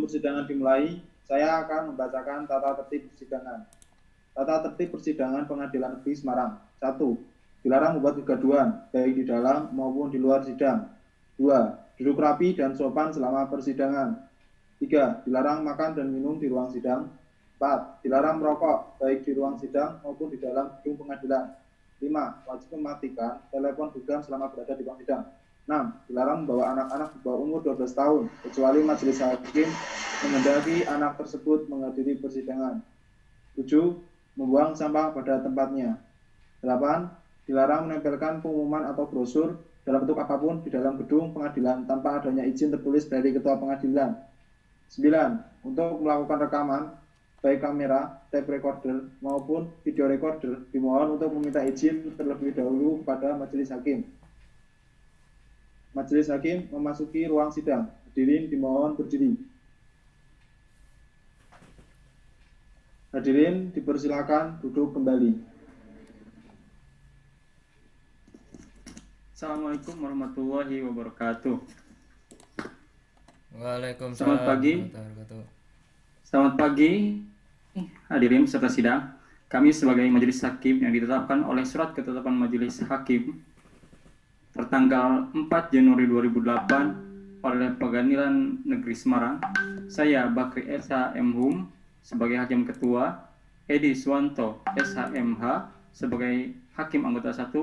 persidangan dimulai, saya akan membacakan tata tertib persidangan. Tata tertib persidangan Pengadilan Negeri Semarang. 1. Dilarang membuat kegaduhan, baik di dalam maupun di luar sidang. 2. Duduk rapi dan sopan selama persidangan. 3. Dilarang makan dan minum di ruang sidang. 4. Dilarang merokok, baik di ruang sidang maupun di dalam gedung pengadilan. 5. Wajib mematikan telepon genggam selama berada di ruang sidang. 6. Dilarang membawa anak-anak di bawah umur 12 tahun, kecuali majelis hakim menghendaki anak tersebut menghadiri persidangan. 7. Membuang sampah pada tempatnya. 8. Dilarang menempelkan pengumuman atau brosur dalam bentuk apapun di dalam gedung pengadilan tanpa adanya izin tertulis dari ketua pengadilan. 9. Untuk melakukan rekaman, baik kamera, tape recorder, maupun video recorder, dimohon untuk meminta izin terlebih dahulu kepada majelis hakim. Majelis hakim memasuki ruang sidang. Hadirin dimohon berdiri. Hadirin dipersilakan duduk kembali. Assalamualaikum warahmatullahi wabarakatuh. Waalaikumsalam. Selamat pagi, hadirin peserta sidang. Kami sebagai majelis hakim yang ditetapkan oleh surat ketetapan majelis hakim tertanggal 4 Januari 2008 oleh Pengadilan Negeri Semarang, saya Bakri SHMHum sebagai hakim ketua, Edi Suwanto SHMH sebagai hakim anggota 1,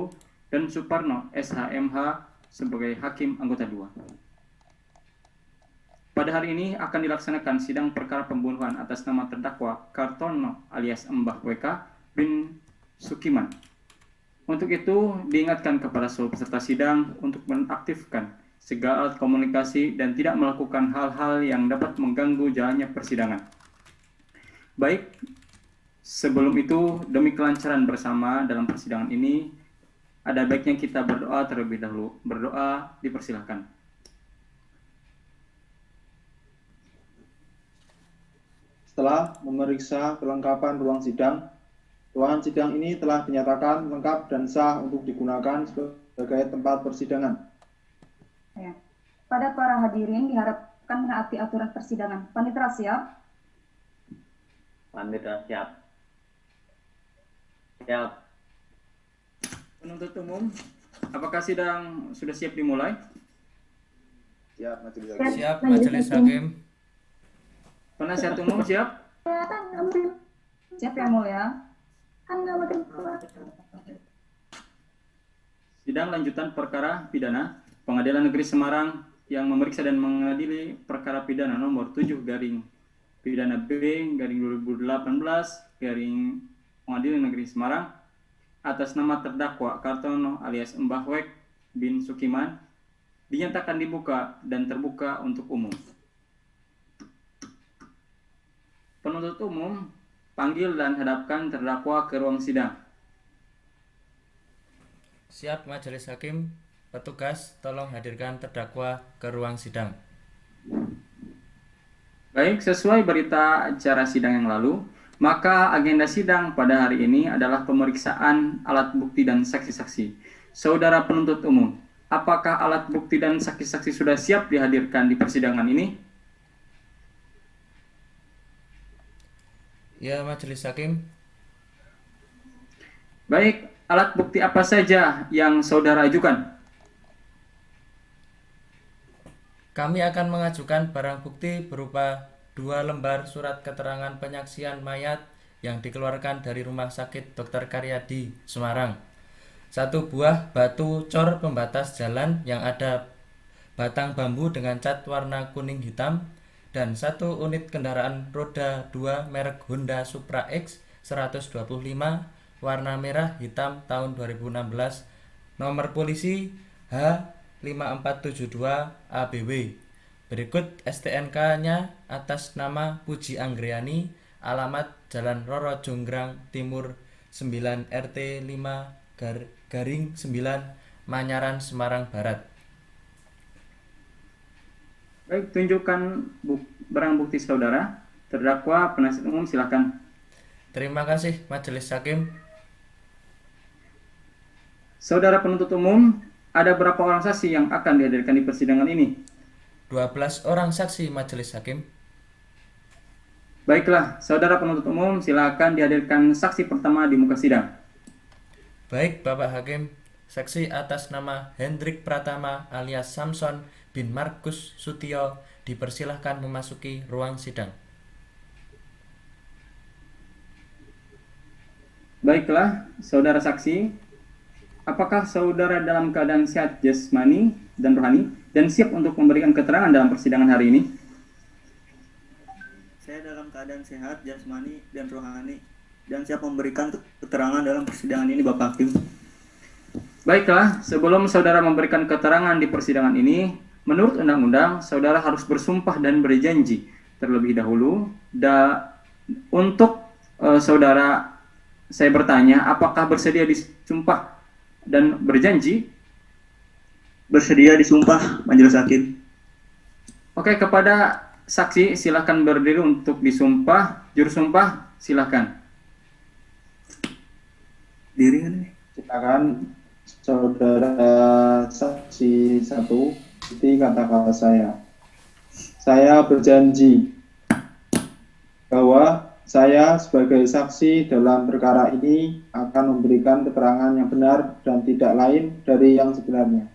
dan Suparno SHMH sebagai hakim anggota 2. Pada hari ini akan dilaksanakan sidang perkara pembunuhan atas nama terdakwa Kartono alias Mbah WK bin Sukiman. Untuk itu, diingatkan kepada seluruh peserta sidang untuk menaktifkan segala alat komunikasi dan tidak melakukan hal-hal yang dapat mengganggu jalannya persidangan. Baik, sebelum itu, demi kelancaran bersama dalam persidangan ini, ada baiknya kita berdoa terlebih dahulu. Berdoa dipersilahkan. Setelah memeriksa kelengkapan ruang sidang, ruangan sidang ini telah dinyatakan lengkap dan sah untuk digunakan sebagai tempat persidangan. Ya. Pada para hadirin diharapkan menaati aturan persidangan. Panitera siap? Panitera siap. Siap. Penuntut umum, apakah sidang sudah siap dimulai? Siap, majelis hakim. Siap, majelis hakim. Penasihat umum siap? Siap ya mulia. Sidang lanjutan perkara pidana Pengadilan Negeri Semarang yang memeriksa dan mengadili perkara pidana nomor 7 garing pidana B garing 2018 garing Pengadilan Negeri Semarang atas nama terdakwa Kartono alias Mbah WK bin Sukiman dinyatakan dibuka dan terbuka untuk umum. Penuntut umum, panggil dan hadapkan terdakwa ke ruang sidang. Siap, majelis hakim. Petugas, tolong hadirkan terdakwa ke ruang sidang. Baik, sesuai berita acara sidang yang lalu, maka agenda sidang pada hari ini adalah pemeriksaan alat bukti dan saksi-saksi. Saudara penuntut umum, apakah alat bukti dan saksi-saksi sudah siap dihadirkan di persidangan ini? Ya, majelis hakim. Baik, alat bukti apa saja yang saudara ajukan? Kami akan mengajukan barang bukti berupa 2 lembar surat keterangan penyaksian mayat yang dikeluarkan dari Rumah Sakit Dr. Karyadi, Semarang. 1 buah batu cor pembatas jalan yang ada batang bambu dengan cat warna kuning hitam, dan 1 unit kendaraan roda 2 merek Honda Supra X 125 warna merah hitam tahun 2016, nomor polisi H5472 ABW. Berikut STNK-nya atas nama Puji Anggriani, alamat Jalan Roro Jonggrang Timur 9 RT 5 garing 9 Manyaran, Semarang Barat. Baik, tunjukkan barang bukti saudara. Terdakwa penasihat umum silakan. Terima kasih, majelis hakim. Saudara penuntut umum, ada berapa orang saksi yang akan dihadirkan di persidangan ini? 12 orang saksi, majelis hakim. Baiklah, saudara penuntut umum, silakan dihadirkan saksi pertama di muka sidang. Baik, Bapak Hakim. Saksi atas nama Hendrik Pratama alias Samson bin Markus Sutio dipersilahkan memasuki ruang sidang. Baiklah, saudara saksi, apakah saudara dalam keadaan sehat jasmani dan rohani dan siap untuk memberikan keterangan dalam persidangan hari ini? Saya dalam keadaan sehat, jasmani, dan rohani, dan siap memberikan keterangan dalam persidangan ini, Bapak Hakim. Baiklah, sebelum saudara memberikan keterangan di persidangan ini, menurut undang-undang, saudara harus bersumpah dan berjanji terlebih dahulu. Untuk saudara, saya bertanya, apakah bersedia disumpah dan berjanji? Bersedia disumpah, Majelis Hakim. Oke, kepada saksi, silakan berdiri untuk disumpah. Juru sumpah, silakan. Diri kan ini? Silakan saudara saksi 1 ikuti kata-kata saya. Saya berjanji bahwa saya sebagai saksi dalam perkara ini akan memberikan keterangan yang benar dan tidak lain dari yang sebenarnya.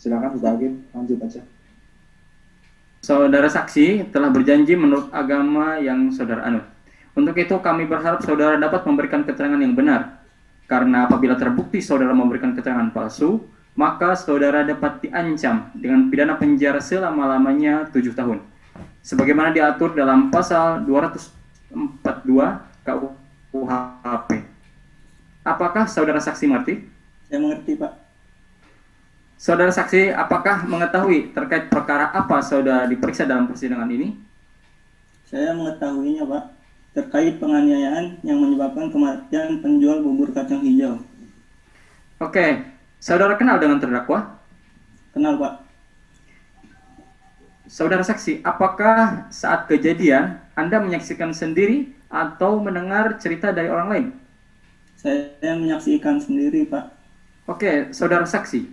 Silakan Bapak Hakim, lanjut aja. Saudara saksi telah berjanji menurut agama yang saudara anut. Untuk itu kami berharap saudara dapat memberikan keterangan yang benar. Karena apabila terbukti saudara memberikan keterangan palsu, maka saudara dapat diancam dengan pidana penjara selama-lamanya 7 tahun. Sebagaimana diatur dalam pasal 242 KUHP. Apakah saudara saksi mengerti? Saya mengerti, Pak. Saudara saksi, apakah mengetahui terkait perkara apa saudara diperiksa dalam persidangan ini? Saya mengetahuinya, Pak. Terkait penganiayaan yang menyebabkan kematian penjual bubur kacang hijau. Oke, saudara kenal dengan terdakwa? Kenal, Pak. Saudara saksi, apakah saat kejadian Anda menyaksikan sendiri atau mendengar cerita dari orang lain? Saya menyaksikan sendiri, Pak. Oke, saudara saksi,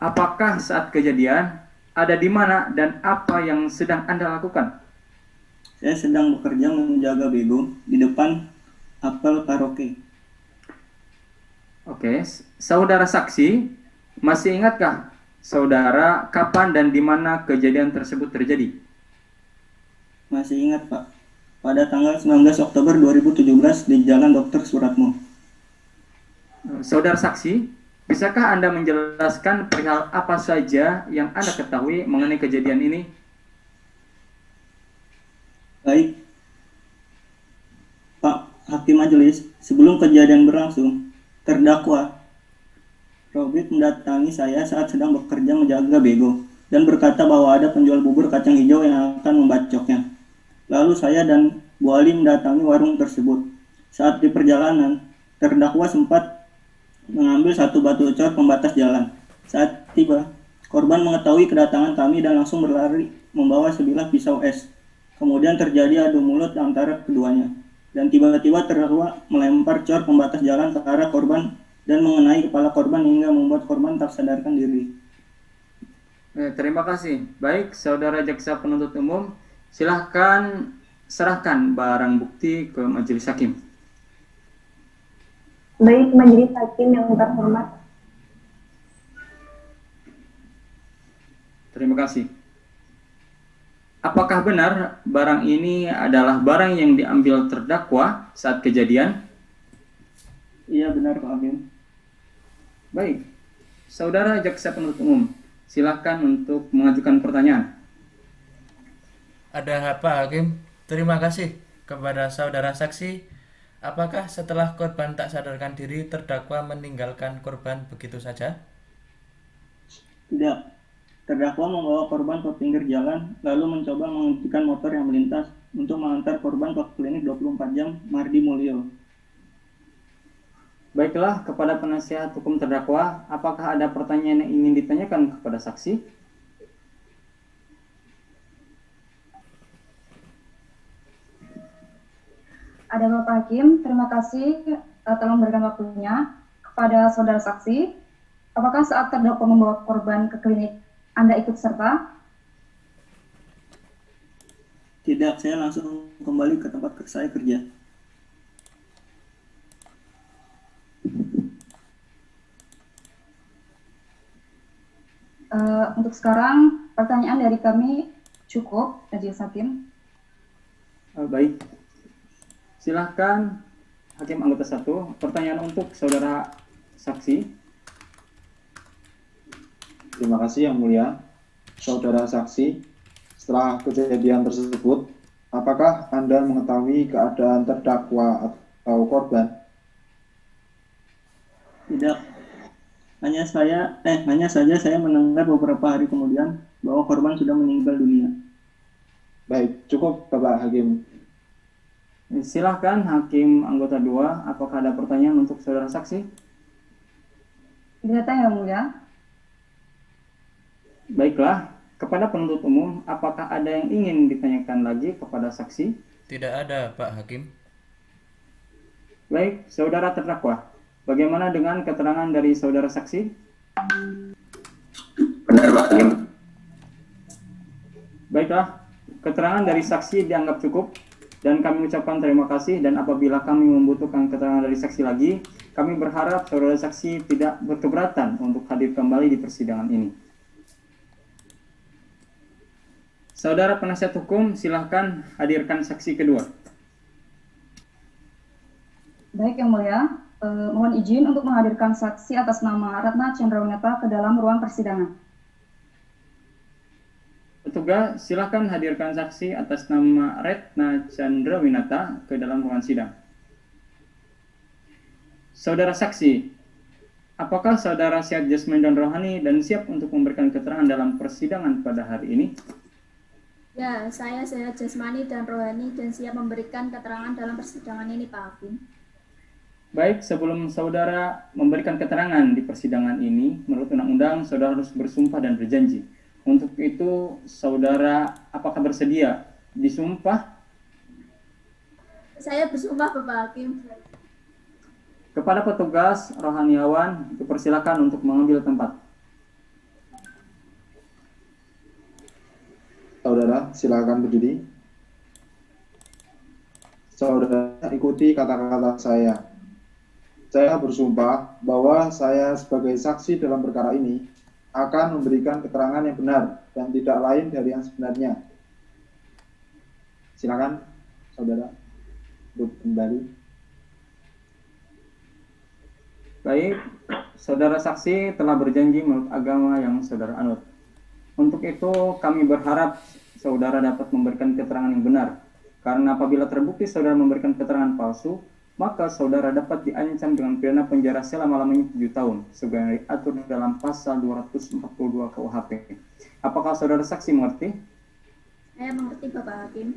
apakah saat kejadian ada di mana dan apa yang sedang Anda lakukan? Saya sedang bekerja menjaga bego di depan apel karaoke. Oke, saudara saksi, masih ingatkah saudara kapan dan di mana kejadian tersebut terjadi? Masih ingat, Pak. Pada tanggal 19 Oktober 2017 di Jalan Dr. Suratmo. Saudara saksi, bisakah Anda menjelaskan perihal apa saja yang Anda ketahui mengenai kejadian ini? Baik, Pak Hakim Majelis, sebelum kejadian berlangsung, terdakwa Robert mendatangi saya saat sedang bekerja menjaga bego dan berkata bahwa ada penjual bubur kacang hijau yang akan membacoknya. Lalu saya dan Bu Ali mendatangi warung tersebut. Saat di perjalanan, terdakwa sempat mengambil satu batu cor pembatas jalan. Saat tiba, korban mengetahui kedatangan kami dan langsung berlari membawa sebilah pisau es. Kemudian terjadi adu mulut antara keduanya. Dan tiba-tiba terdakwa melempar cor pembatas jalan ke arah korban dan mengenai kepala korban hingga membuat korban tak sadarkan diri. Terima kasih. Baik, saudara jaksa penuntut umum, silahkan serahkan barang bukti ke majelis hakim. Baik, majelis hakim yang terhormat. Terima kasih. Apakah benar barang ini adalah barang yang diambil terdakwa saat kejadian? Iya, benar, Pak Hakim. Baik, saudara jaksa penuntut umum, silakan untuk mengajukan pertanyaan. Ada apa, Hakim? Terima kasih kepada saudara saksi. Apakah setelah korban tak sadarkan diri, terdakwa meninggalkan korban begitu saja? Tidak. Terdakwa membawa korban ke pinggir jalan, lalu mencoba menghentikan motor yang melintas untuk mengantar korban ke klinik 24 jam Mardi Mulyo. Baiklah, kepada penasihat hukum terdakwa, apakah ada pertanyaan yang ingin ditanyakan kepada saksi? Ada Bapak Hakim, terima kasih telah memberikan waktunya. Kepada saudara saksi, apakah saat terdakwa membawa korban ke klinik Anda ikut serta? Tidak, saya langsung kembali ke tempat saya kerja. Untuk sekarang pertanyaan dari kami cukup, Majelis Hakim. Baik. Silahkan Hakim anggota 1. Pertanyaan untuk saudara saksi. Terima kasih Yang Mulia. Saudara saksi, setelah kejadian tersebut, apakah Anda mengetahui keadaan terdakwa atau korban? Tidak. Hanya saja saya mendengar beberapa hari kemudian bahwa korban sudah meninggal dunia. Baik, cukup Bapak Hakim. Silahkan Hakim anggota 2. Apakah ada pertanyaan untuk saudara saksi? Tidak, Yang Mulia. Baiklah, kepada penuntut umum, apakah ada yang ingin ditanyakan lagi kepada saksi? Tidak ada, Pak Hakim. Baik, saudara terdakwa, bagaimana dengan keterangan dari saudara saksi? Benar, Pak Hakim. Baiklah, keterangan dari saksi dianggap cukup dan kami ucapkan terima kasih, dan apabila kami membutuhkan keterangan dari saksi lagi, kami berharap saudara saksi tidak berkeberatan untuk hadir kembali di persidangan ini. Saudara penasihat hukum, silahkan hadirkan saksi kedua. Baik, Yang Mulia. Mohon izin untuk menghadirkan saksi atas nama Ratna Chandrawinata ke dalam ruang persidangan. Petugas, silahkan hadirkan saksi atas nama Ratna Chandrawinata ke dalam ruangan sidang. Saudara saksi, apakah saudara siap jasmani dan rohani dan siap untuk memberikan keterangan dalam persidangan pada hari ini? Ya, saya sehat jasmani dan rohani dan siap memberikan keterangan dalam persidangan ini, Pak Hakim. Baik, sebelum saudara memberikan keterangan di persidangan ini, menurut undang-undang, saudara harus bersumpah dan berjanji. Untuk itu, saudara apakah bersedia disumpah? Saya bersumpah, Bapak Hakim. Kepada petugas rohaniawan, dipersilakan untuk mengambil tempat. Saudara, silakan berdiri. Saudara, ikuti kata-kata saya. Saya bersumpah bahwa saya sebagai saksi dalam perkara ini akan memberikan keterangan yang benar dan tidak lain dari yang sebenarnya. Silakan, saudara, duduk kembali. Baik, saudara saksi telah berjanji menurut agama yang saudara anut. Untuk itu, kami berharap saudara dapat memberikan keterangan yang benar. Karena apabila terbukti saudara memberikan keterangan palsu, maka saudara dapat diancam dengan pidana penjara selama-lamanya 7 tahun, sebagaimana diatur dalam pasal 242 KUHP. Apakah saudara saksi mengerti? Saya mengerti, Bapak Hakim.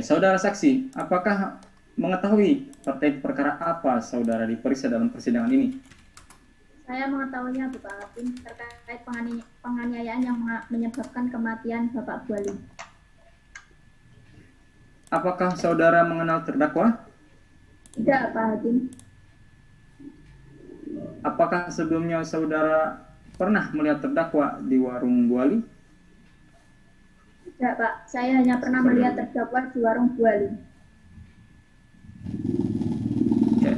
Saudara saksi, apakah mengetahui terkait perkara apa saudara diperiksa dalam persidangan ini? Saya mengetahuinya, Bapak Hakim, terkait penganiayaan yang menyebabkan kematian Bapak Buali. Apakah saudara mengenal terdakwa? Tidak, Pak Hakim. Apakah sebelumnya saudara pernah melihat terdakwa di warung Buali? Tidak, Pak. Saya hanya pernah melihat terdakwa di warung Buali. Oke.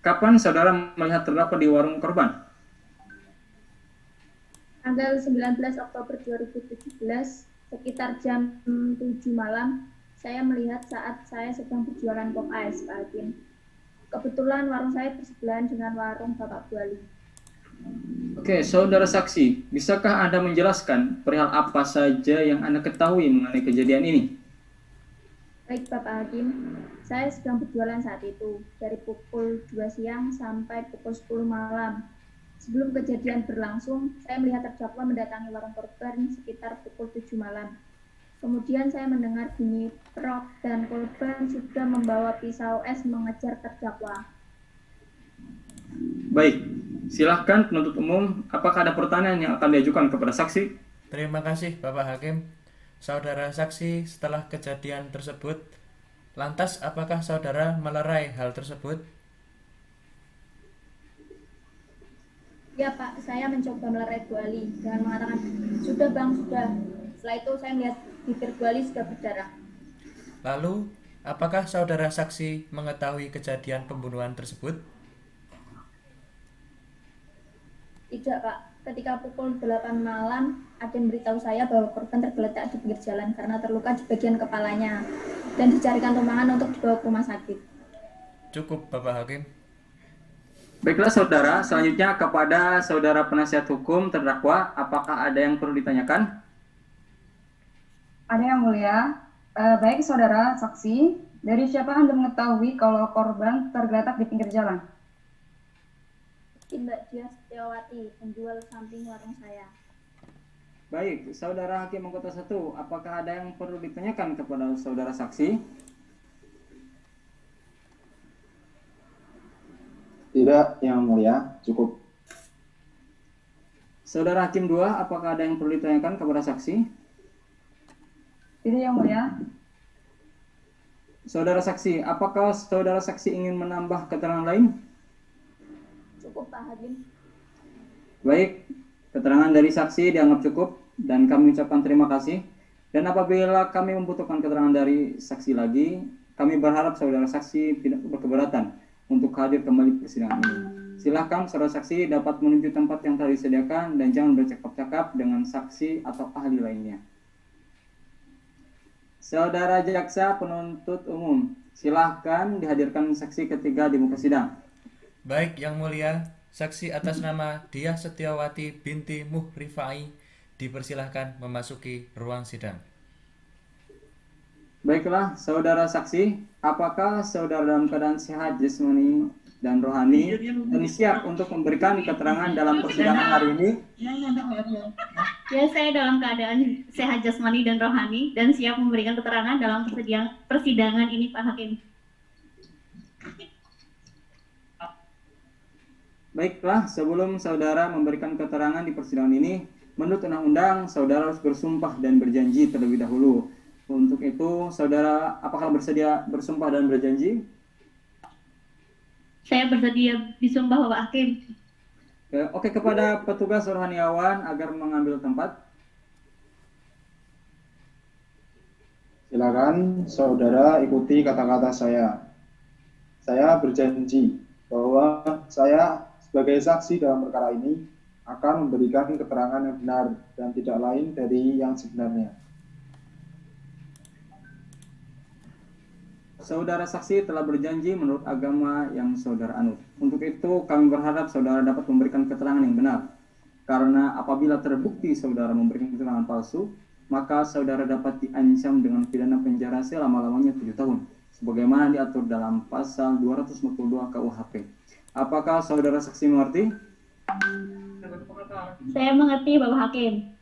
Kapan saudara melihat terdakwa di warung korban? Tanggal 19 Oktober 2017, sekitar jam 7 malam, saya melihat saat saya sedang berjualan pop ice, Pak Hakim. Kebetulan warung saya bersebelahan dengan warung Bapak Buali. Oke, saudara saksi, bisakah Anda menjelaskan perihal apa saja yang Anda ketahui mengenai kejadian ini? Baik, Bapak Hakim, saya sedang berjualan saat itu, dari pukul 2 siang sampai pukul 10 malam. Sebelum kejadian berlangsung, saya melihat terdakwa mendatangi warung korban sekitar pukul 7 malam. Kemudian saya mendengar bunyi prok dan korban sudah membawa pisau es mengejar terdakwa. Baik, silahkan penuntut umum, apakah ada pertanyaan yang akan diajukan kepada saksi? Terima kasih, Bapak Hakim. Saudara saksi, setelah kejadian tersebut, lantas apakah saudara melerai hal tersebut? Ya Pak, saya mencoba melerai Bu Ali dengan mengatakan, sudah Bang, sudah. Setelah itu saya melihat bibir Bu Ali sudah berdarah. Lalu, apakah saudara saksi mengetahui kejadian pembunuhan tersebut? Tidak Pak, ketika pukul 8 malam, ada yang beritahu saya bahwa korban tergeletak di pinggir jalan karena terluka di bagian kepalanya dan dicarikan tumpangan untuk dibawa ke rumah sakit. Cukup, Bapak Hakim. Baiklah saudara, selanjutnya kepada saudara penasihat hukum terdakwa, apakah ada yang perlu ditanyakan? Ada yang mulia. Baik saudara saksi, dari siapa Anda mengetahui kalau korban tergeletak di pinggir jalan? Mbak Dia Setiawati, penjual samping warung saya. Baik, saudara hakim anggota 1, apakah ada yang perlu ditanyakan kepada saudara saksi? Tidak, Yang Mulia, cukup. Saudara hakim 2, apakah ada yang perlu ditanyakan kepada saksi? Tidak yang mulia. Saudara saksi, apakah saudara saksi ingin menambah keterangan lain? Cukup Pak Hakim. Baik, keterangan dari saksi dianggap cukup dan kami ucapkan terima kasih. Dan apabila kami membutuhkan keterangan dari saksi lagi, kami berharap saudara saksi tidak berkeberatan untuk hadir kembali ke persidangan ini. Silakan saudara saksi dapat menuju tempat yang telah disediakan dan jangan bercakap-cakap dengan saksi atau ahli lainnya. Saudara jaksa penuntut umum, silahkan dihadirkan saksi ketiga di muka sidang. Baik, Yang Mulia, saksi atas nama Diah Setiawati binti Muhrifai dipersilahkan memasuki ruang sidang. Baiklah, saudara saksi, apakah saudara dalam keadaan sehat jasmani dan rohani dan siap untuk memberikan keterangan dalam persidangan hari ini? Ya, saya dalam keadaan sehat jasmani dan rohani dan siap memberikan keterangan dalam persidangan ini, Pak Hakim. Baiklah, sebelum saudara memberikan keterangan di persidangan ini, menurut undang-undang, saudara harus bersumpah dan berjanji terlebih dahulu. Untuk itu, saudara apakah bersedia bersumpah dan berjanji? Saya bersedia disumpah, Bapak Hakim. Oke, kepada petugas rohaniawan agar mengambil tempat. Silakan saudara ikuti kata-kata saya. Saya berjanji bahwa saya sebagai saksi dalam perkara ini akan memberikan keterangan yang benar dan tidak lain dari yang sebenarnya. Saudara saksi telah berjanji menurut agama yang saudara anut. Untuk itu, kami berharap saudara dapat memberikan keterangan yang benar. Karena apabila terbukti saudara memberikan keterangan palsu, maka saudara dapat diancam dengan pidana penjara selama-lamanya 7 tahun. Sebagaimana diatur dalam pasal 242 KUHP. Apakah saudara saksi mengerti? Saya mengerti, Bapak Hakim.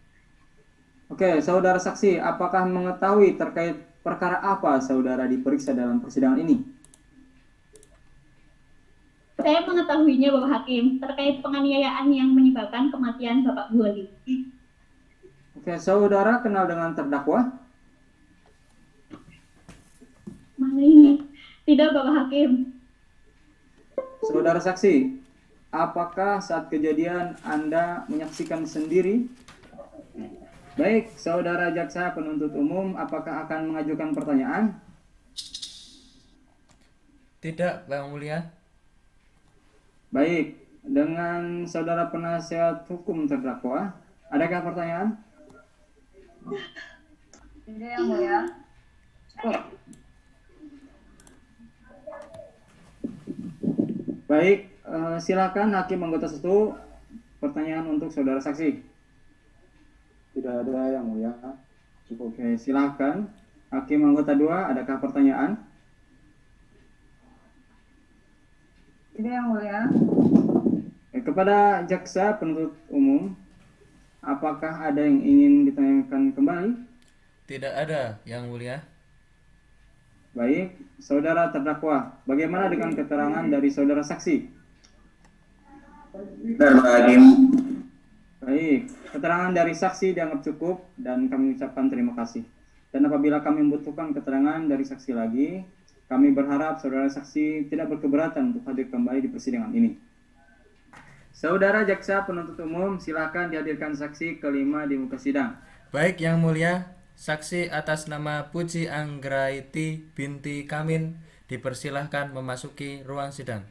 Oke, saudara saksi, apakah mengetahui terkait perkara apa saudara diperiksa dalam persidangan ini? Saya mengetahuinya, Bapak Hakim, terkait penganiayaan yang menyebabkan kematian Bapak Bu Ali. Oke, saudara kenal dengan terdakwa? Mana ini? Tidak, Bapak Hakim. Saudara saksi, apakah saat kejadian Anda menyaksikan sendiri? Baik, saudara jaksa penuntut umum, apakah akan mengajukan pertanyaan? Tidak, Yang Mulia. Baik, dengan saudara penasihat hukum terdakwa, adakah pertanyaan? Tidak yang mulia. Cukup. Baik, silakan hakim anggota 1, pertanyaan untuk saudara saksi. Tidak ada yang mulia. Cukup. Oke, silakan. Hakim anggota 2, adakah pertanyaan? Tidak yang mulia. Kepada jaksa penuntut umum, apakah ada yang ingin ditanyakan kembali? Tidak ada, Yang Mulia. Baik, saudara terdakwa, bagaimana dengan keterangan dari saudara saksi? Benar, Pak Hakim. Baik, keterangan dari saksi dianggap cukup dan kami ucapkan terima kasih. Dan apabila kami membutuhkan keterangan dari saksi lagi, kami berharap saudara saksi tidak berkeberatan untuk hadir kembali di persidangan ini. Saudara Jaksa Penuntut Umum, silakan dihadirkan saksi kelima di muka sidang. Baik Yang Mulia, saksi atas nama Puji Anggraiti binti Kamin dipersilahkan memasuki ruang sidang.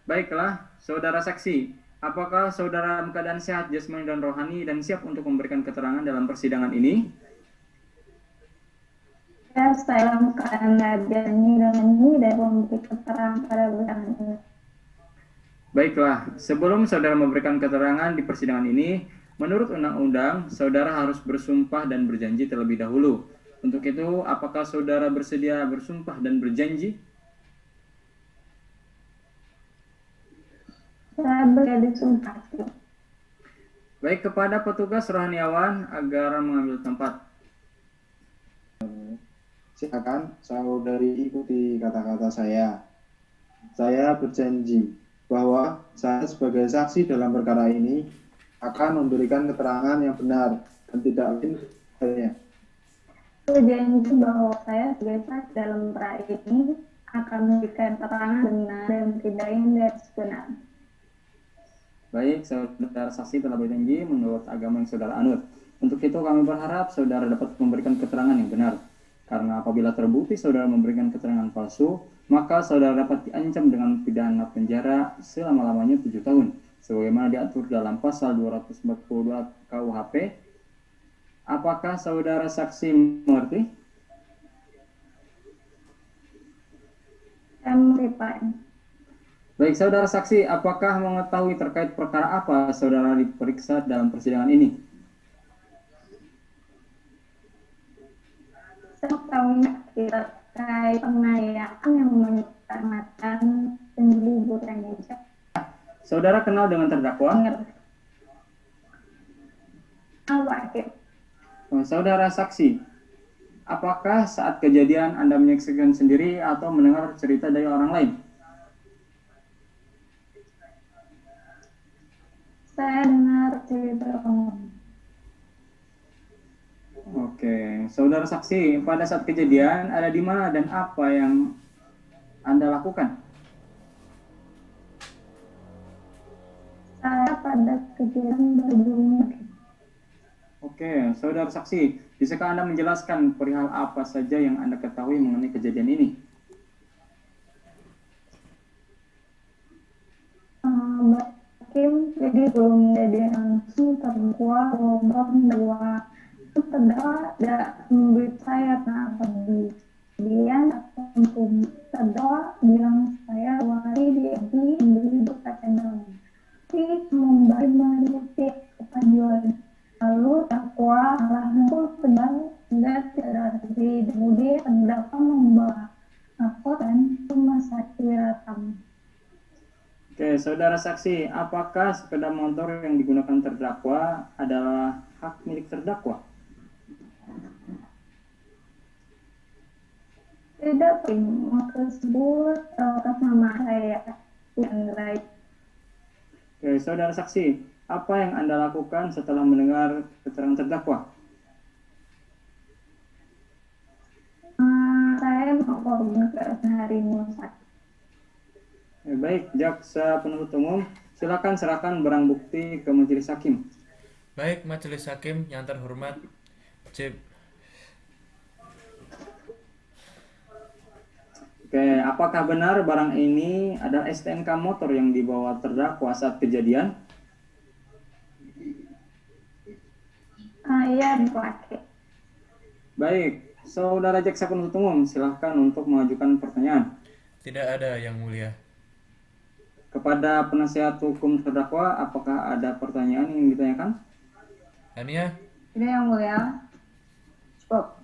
Baiklah, saudara saksi, apakah saudara dalam keadaan sehat jasmani dan rohani dan siap untuk memberikan keterangan dalam persidangan ini? Ya, saya dalam keadaan jasmani dan rohani dan memberi keterangan pada persidangan ini. Baiklah, sebelum saudara memberikan keterangan di persidangan ini, menurut undang-undang, saudara harus bersumpah dan berjanji terlebih dahulu. Untuk itu, apakah saudara bersedia bersumpah dan berjanji? Saya berjanji sumpah. Baik, kepada petugas rohaniawan agar mengambil tempat. Silakan saudari ikuti kata-kata saya. Saya berjanji bahwa saya sebagai saksi dalam perkara ini akan memberikan keterangan yang benar dan tidak lain sebagainya. Berjanji bahwa saya sebagai saksi dalam perkara ini akan memberikan keterangan benar dan tidak lain dari benar. Baik, saudara saksi telah berjanji menurut agama yang saudara anut. Untuk itu kami berharap saudara dapat memberikan keterangan yang benar. Karena apabila terbukti saudara memberikan keterangan palsu, maka saudara dapat diancam dengan pidana penjara selama-lamanya 7 tahun. Sebagaimana diatur dalam pasal 242 KUHP. Apakah saudara saksi mengerti? Saya mengerti, Pak. Baik, saudara saksi, apakah mengetahui terkait perkara apa saudara diperiksa dalam persidangan ini? Saya tahunya terkait penganiayaan yang menyelamatkan penjudi buta Indonesia. Saudara kenal dengan terdakwa? Saudara saksi, apakah saat kejadian Anda menyaksikan sendiri atau mendengar cerita dari orang lain? Saya dengar cerita orang. Oke, saudara saksi, pada saat kejadian ada di mana dan apa yang Anda lakukan? Saya pada kejadian berbunyi. Oke, saudara saksi, bisakah Anda menjelaskan perihal apa saja yang Anda ketahui mengenai kejadian ini? Jadi belum jadi langsung terdakwa lubang dua terdakwa tidak memberi saya kemudian terdakwa bilang saya wali di beli berkaca dalam tapi memberi kepenjualan lalu terdakwa malah mukul pedang hingga tidak terjadi kemudian terdakwa membawa aku dan rumah sakit Wiratam. Oke, saudara saksi, apakah sepeda motor yang digunakan terdakwa adalah hak milik terdakwa? Tidak, mau tersebut atas nama saya yang baik. Oke, saudara saksi, apa yang Anda lakukan setelah mendengar keterangan terdakwa? Saya mau korban ke hari sakit. Baik, jaksa penuntut umum, silakan serahkan barang bukti ke majelis hakim. Baik, majelis hakim yang terhormat, Oke, apakah benar barang ini adalah STNK motor yang dibawa terdakwa saat kejadian? Iya, dipakai. Baik, saudara jaksa penuntut umum, silahkan untuk mengajukan pertanyaan. Tidak ada, Yang Mulia. Kepada penasihat hukum terdakwa, apakah ada pertanyaan yang ditanyakan? Hania? Tidak, Yang Mulia. Cukup.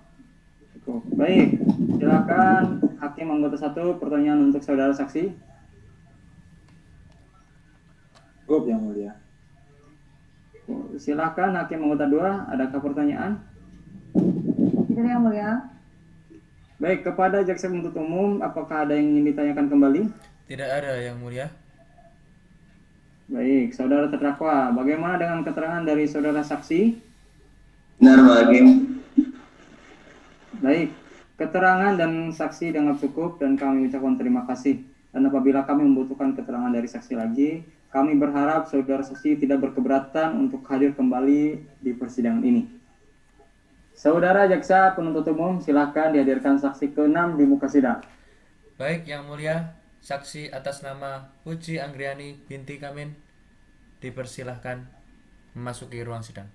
Baik, silakan hakim anggota 1 pertanyaan untuk saudara saksi. Cukup, Yang Mulia. Silakan hakim anggota 2, adakah pertanyaan? Tidak, Yang Mulia. Baik, kepada jaksa penuntut umum, apakah ada yang ingin ditanyakan kembali? Tidak ada, Yang Mulia. Baik, saudara terdakwa, bagaimana dengan keterangan dari saudara saksi? Benar, Pak Hakim. Baik, keterangan dan saksi dianggap cukup dan kami ucapkan terima kasih. Dan apabila kami membutuhkan keterangan dari saksi lagi, kami berharap saudara saksi tidak berkeberatan untuk hadir kembali di persidangan ini. Saudara jaksa penuntut umum, silakan dihadirkan saksi ke-6 di muka sidang. Baik, Yang Mulia, saksi atas nama Puji Anggriani binti Kamin dipersilahkan memasuki ruang sidang.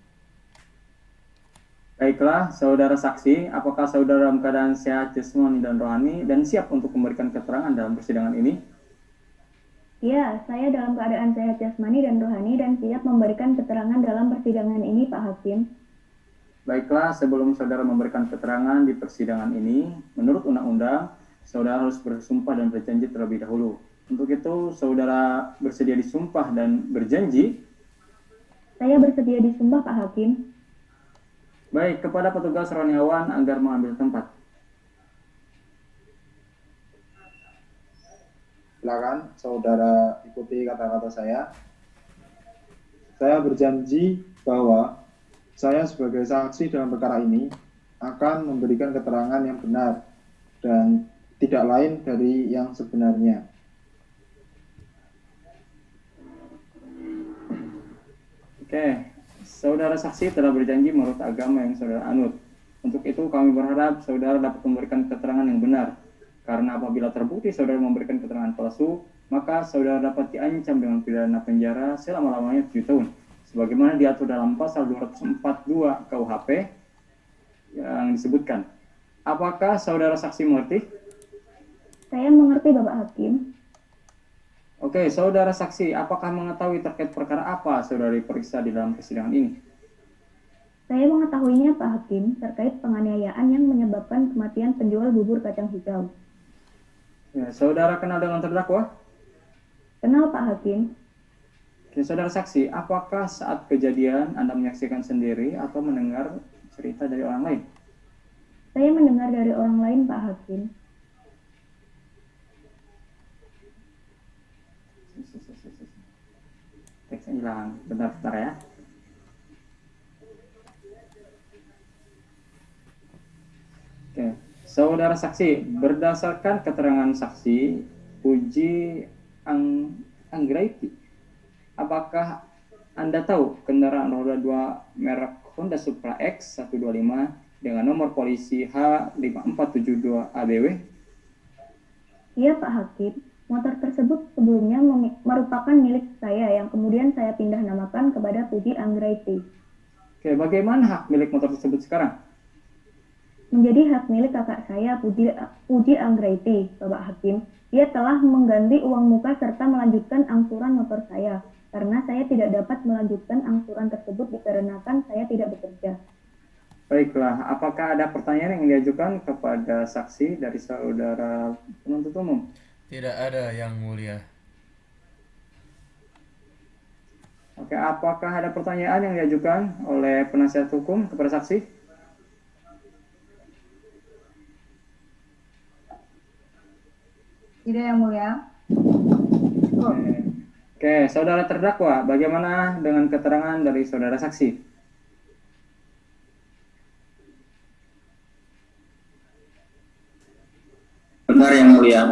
Baiklah, saudara saksi, apakah saudara dalam keadaan sehat jasmani dan rohani dan siap untuk memberikan keterangan dalam persidangan ini? Ya, saya dalam keadaan sehat jasmani dan rohani dan siap memberikan keterangan dalam persidangan ini, Pak Hakim. Baiklah, sebelum saudara memberikan keterangan di persidangan ini, menurut undang-undang, saudara harus bersumpah dan berjanji terlebih dahulu. Untuk itu, saudara bersedia disumpah dan berjanji? Saya bersedia disumpah, Pak Hakim. Baik, kepada petugas Roniawan agar mengambil tempat. Silakan saudara ikuti kata-kata saya. Saya berjanji bahwa saya sebagai saksi dalam perkara ini akan memberikan keterangan yang benar dan tidak lain dari yang sebenarnya. Oke, saudara saksi telah berjanji menurut agama yang saudara anut. Untuk itu kami berharap saudara dapat memberikan keterangan yang benar. Karena apabila terbukti saudara memberikan keterangan palsu, maka saudara dapat diancam dengan pidana penjara selama-lamanya 7 tahun. Sebagaimana diatur dalam pasal 242 KUHP yang disebutkan. Apakah saudara saksi mengerti? Saya mengerti, Bapak Hakim. Oke, saudara saksi, apakah mengetahui terkait perkara apa saudara diperiksa di dalam persidangan ini? Saya mengetahuinya, Pak Hakim, terkait penganiayaan yang menyebabkan kematian penjual bubur kacang hijau. Ya, saudara kenal dengan terdakwa? Kenal, Pak Hakim. Oke, saudara saksi, apakah saat kejadian Anda menyaksikan sendiri atau mendengar cerita dari orang lain? Saya mendengar dari orang lain, Pak Hakim. Teksnya hilang, bentar ya. Oke, saudara saksi, berdasarkan keterangan saksi Puji Anggraiti, apakah Anda tahu kendaraan roda 2 merek Honda Supra X 125 dengan nomor polisi H5472 ABW? Iya, Pak Hakim. Motor tersebut sebelumnya merupakan milik saya yang kemudian saya pindah namakan kepada Puji Anggraiti. Oke, bagaimana hak milik motor tersebut sekarang? Menjadi hak milik kakak saya, Puji Anggraiti, Bapak Hakim. Dia telah mengganti uang muka serta melanjutkan angsuran motor saya, karena saya tidak dapat melanjutkan angsuran tersebut dikarenakan saya tidak bekerja. Baiklah, apakah ada pertanyaan yang diajukan kepada saksi dari saudara penuntut umum? Tidak ada, Yang Mulia. Oke, apakah ada pertanyaan yang diajukan oleh penasihat hukum kepada saksi? Tidak, Yang Mulia. Oke, saudara terdakwa, bagaimana dengan keterangan dari saudara saksi? Benar, Yang Mulia.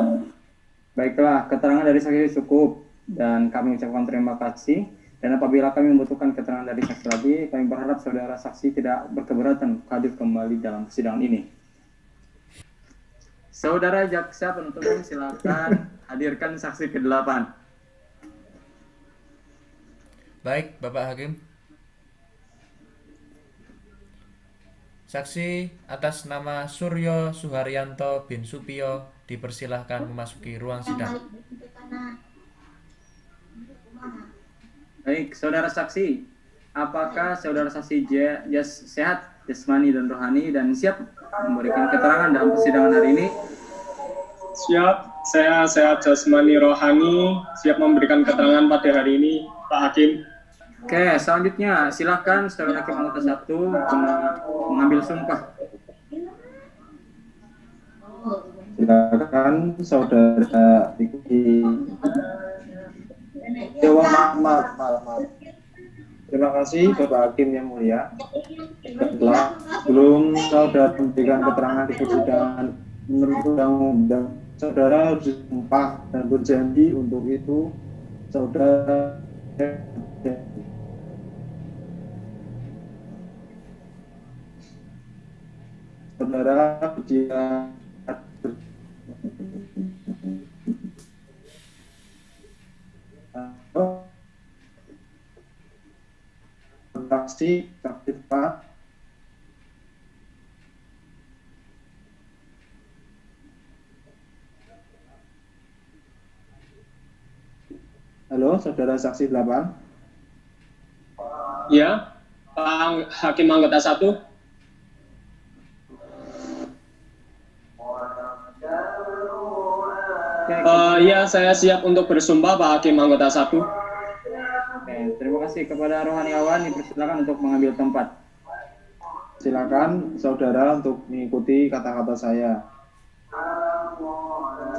Baiklah, keterangan dari saksi cukup dan kami ucapkan terima kasih. Dan apabila kami membutuhkan keterangan dari saksi lagi, kami berharap saudara saksi tidak berkeberatan hadir kembali dalam persidangan ini. Saudara jaksa penuntut umum, silakan hadirkan saksi ke-8. Baik, Bapak Hakim. Saksi atas nama Suryo Suharyanto bin Supio dipersilahkan memasuki ruang sidang. Baik, saudara saksi, apakah saudara saksi sehat jasmani dan rohani dan siap memberikan keterangan dalam persidangan hari ini? Siap, saya sehat jasmani rohani, siap memberikan keterangan pada hari ini, Pak Hakim. Oke, selanjutnya silakan saudara hakim anggota 1 mengambil sumpah. Silakan saudara ikuti. Maaf. Terima kasih Bapak Hakim yang mulia. Sebelum saudara memberikan keterangan di persidangan menurut undang-undang, saudara harus bersumpah dan berjanji untuk itu saudara dia saksi Pak. Halo, saudara saksi 8. Ya, Pak Hakim anggota 1. Ya, saya siap untuk bersumpah, Pak Hakim anggota 1. Oke, terima kasih kepada rohaniawan, dipersilakan untuk mengambil tempat. Silakan saudara untuk mengikuti kata-kata saya.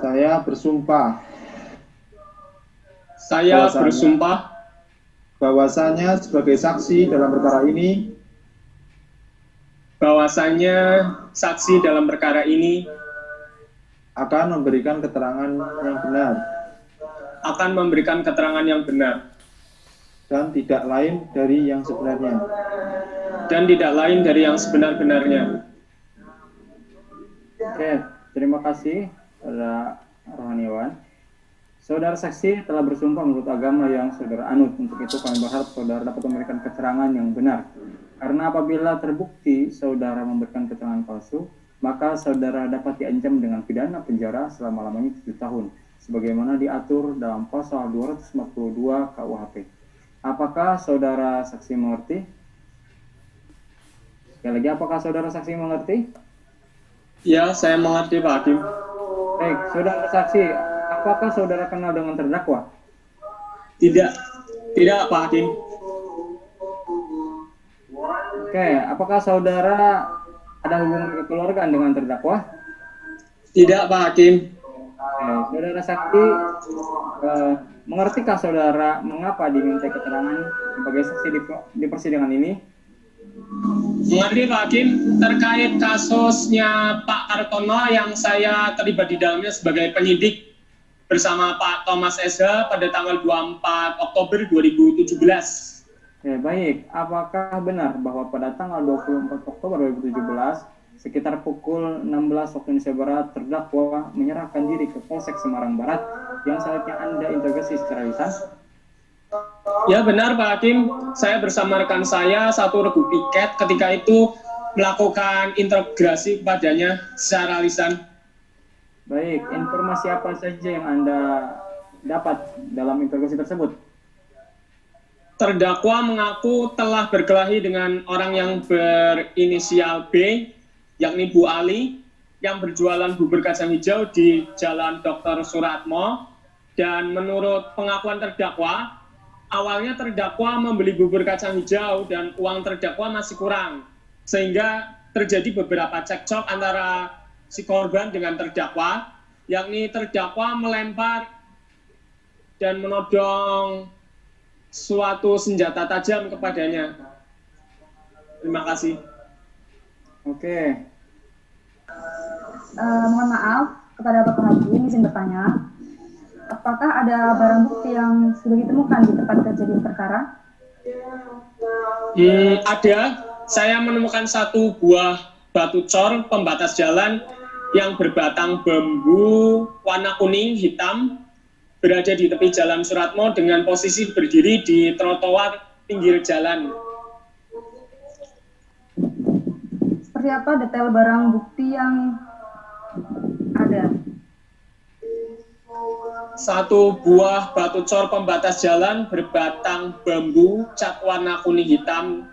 Saya bersumpah. Saya bersumpah Bahwasanya sebagai saksi dalam perkara ini. Bahwasanya saksi dalam perkara ini akan memberikan keterangan yang benar. Akan memberikan keterangan yang benar. Dan tidak lain dari yang sebenarnya. Dan tidak lain dari yang sebenar-benarnya. Oke, terima kasih pada rohaniawan. Saudara saksi telah bersumpah menurut agama yang saudara anut. Untuk itu kami berharap saudara dapat memberikan keterangan yang benar. Karena apabila terbukti saudara memberikan keterangan palsu, maka saudara dapat diancam dengan pidana penjara selama-lamanya 7 tahun. Sebagaimana diatur dalam pasal 242 KUHP. Apakah saudara saksi mengerti? Sekali lagi, apakah saudara saksi mengerti? Ya, saya mengerti, Pak Hakim. Baik, saudara saksi, apakah saudara kenal dengan terdakwa? Tidak, Pak Hakim. Oke, apakah saudara ada hubungan kekeluargaan dengan terdakwa? Tidak, Pak Hakim. Saudara saksi, mengertikah saudara mengapa diminta keterangan sebagai saksi di persidangan ini? Mengerti, Pak Hakim, terkait kasusnya Pak Kartono yang saya terlibat di dalamnya sebagai penyidik bersama Pak Thomas SH pada tanggal 24 Oktober 2017. Baik, apakah benar bahwa pada tanggal 24 Oktober 2017 sekitar pukul 16 waktu Indonesia Barat terdakwa menyerahkan diri ke Polsek Semarang Barat yang saatnya Anda interogasi secara lisan? Ya benar, Pak Hakim, saya bersama rekan saya satu regu piket ketika itu melakukan interogasi kepadanya secara lisan. Baik, informasi apa saja yang Anda dapat dalam interogasi tersebut? Terdakwa mengaku telah berkelahi dengan orang yang berinisial B, yakni Bu Ali, yang berjualan bubur kacang hijau di Jalan Dr. Suratmo. Dan menurut pengakuan terdakwa, awalnya terdakwa membeli bubur kacang hijau dan uang terdakwa masih kurang. Sehingga terjadi beberapa cekcok antara si korban dengan terdakwa, yakni terdakwa melempar dan menodong suatu senjata tajam kepadanya. Terima kasih. Oke. Mohon maaf kepada Bapak Hakim, izin bertanya. Apakah ada barang bukti yang sudah ditemukan di tempat kejadian perkara? Ada. Saya menemukan satu buah batu cor pembatas jalan yang berbatang bambu warna kuning hitam berada di tepi Jalan Suratmo dengan posisi berdiri di trotoar pinggir jalan. Seperti apa detail barang bukti yang ada? Satu buah batu cor pembatas jalan berbatang bambu cat warna kuning hitam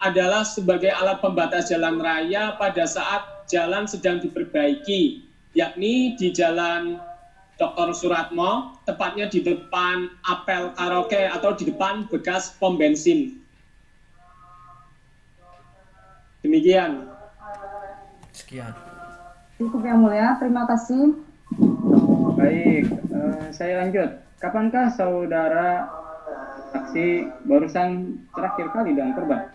adalah sebagai alat pembatas jalan raya pada saat jalan sedang diperbaiki, yakni di Jalan Dr. Suratmo, tepatnya di depan Apel Karaoke atau di depan bekas pom bensin. Demikian. Sekian. Cukup yang mulia, terima kasih. Baik, saya lanjut. Kapankah saudara saksi barusan terakhir kali dengan korban?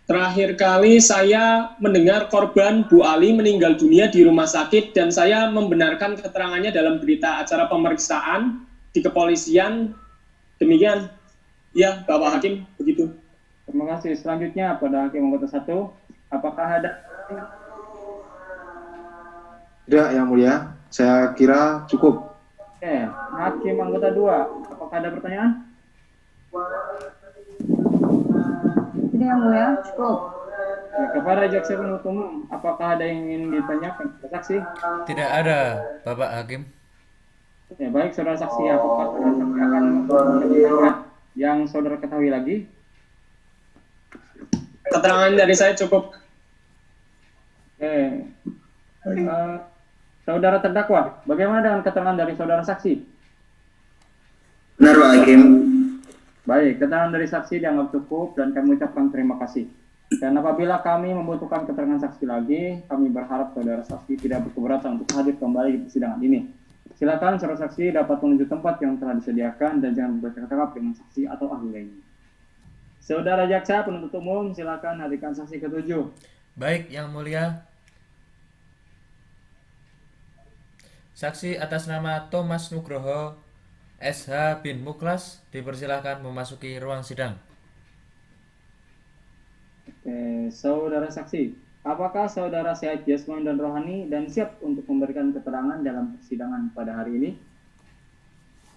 Terakhir kali saya mendengar korban Bu Ali meninggal dunia di rumah sakit dan saya membenarkan keterangannya dalam berita acara pemeriksaan di kepolisian. Demikian. Ya, Bapak Hakim, begitu. Terima kasih. Selanjutnya pada Hakim anggota 1, apakah ada? Tidak, Yang Mulia. Saya kira cukup. Oke, Hakim anggota 2, apakah ada pertanyaan? Tidak, Yang Mulia, cukup. Ya, kepada jaksa penuntut umum, apakah ada yang ingin ditanyakan kepada saksi? Tidak ada, Bapak Hakim. Ya, baik, saudara saksi, apakah saudara saksi akan menyampaikan yang saudara ketahui lagi? Keterangan dari saya cukup. Oke. Saudara terdakwa, bagaimana dengan keterangan dari saudara saksi? Benar, Pak Hakim. Baik, keterangan dari saksi dianggap cukup dan kami ucapkan terima kasih. Dan apabila kami membutuhkan keterangan saksi lagi, kami berharap saudara saksi tidak berkeberatan untuk hadir kembali di persidangan ini. Silakan saudara saksi dapat menuju tempat yang telah disediakan dan jangan bercakap-cakap dengan saksi atau ahli lainnya. Saudara jaksa penuntut umum, silakan hadirkan saksi ketujuh. Baik, Yang Mulia. Saksi atas nama Thomas Nugroho SH bin Muklas dipersilakan memasuki ruang sidang. Oke, saudara saksi, apakah saudara sehat jasmani dan rohani dan siap untuk memberikan keterangan dalam persidangan pada hari ini?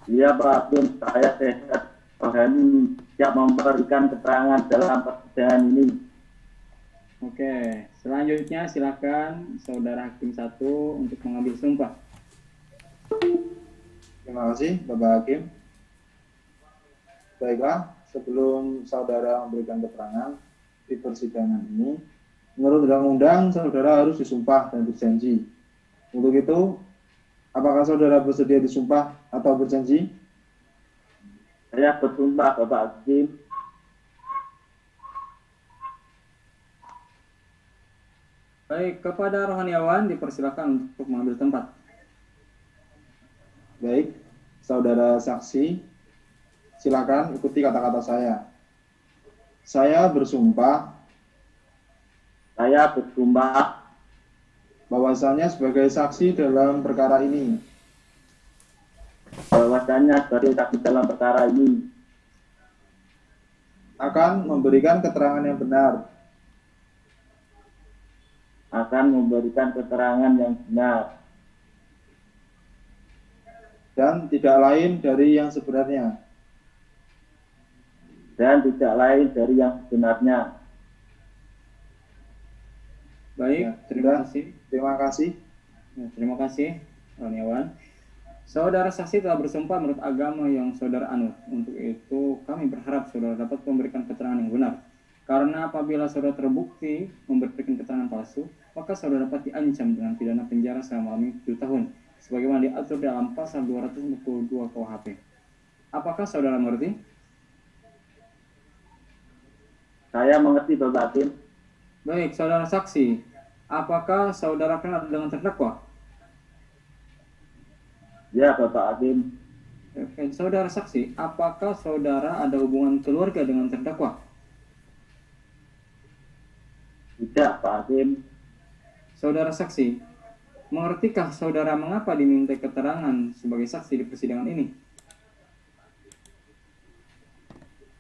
Iya, Pak Hakim, saya sehat rohani siap memberikan keterangan dalam persidangan ini. Oke, selanjutnya silakan saudara Hakim 1 untuk mengambil sumpah. Terima kasih, Bapak Hakim. Baiklah, sebelum saudara memberikan keterangan di persidangan ini, menurut undang-undang saudara harus disumpah dan berjanji. Untuk itu, apakah saudara bersedia disumpah atau berjanji? Saya bersumpah, Bapak Hakim. Baik, kepada rohaniawan dipersilakan untuk mengambil tempat. Baik, saudara saksi, silakan ikuti kata-kata saya. Saya bersumpah bahwasanya sebagai saksi dalam perkara ini akan memberikan keterangan yang benar dan tidak lain dari yang sebenarnya. Baik, Ya, terima sudah. kasih. Terima kasih. Ya, terima kasih, rohaniawan. Saudara saksi telah bersumpah menurut agama yang saudara anut. Untuk itu, kami berharap saudara dapat memberikan keterangan yang benar. Karena apabila saudara terbukti memberikan keterangan palsu, maka saudara dapat diancam dengan pidana penjara selama 7 tahun, sebagaimana diatur dalam pasal 242 KUHP. Apakah saudara mengerti? Saya mengerti, Bapak Hakim. Baik, saudara saksi, apakah saudara kenal dengan terdakwa? Ya, Bapak Hakim. Oke, saudara saksi, apakah saudara ada hubungan keluarga dengan terdakwa? Tidak, Pak Hakim. Saudara saksi, mengertikah saudara mengapa diminta keterangan sebagai saksi di persidangan ini?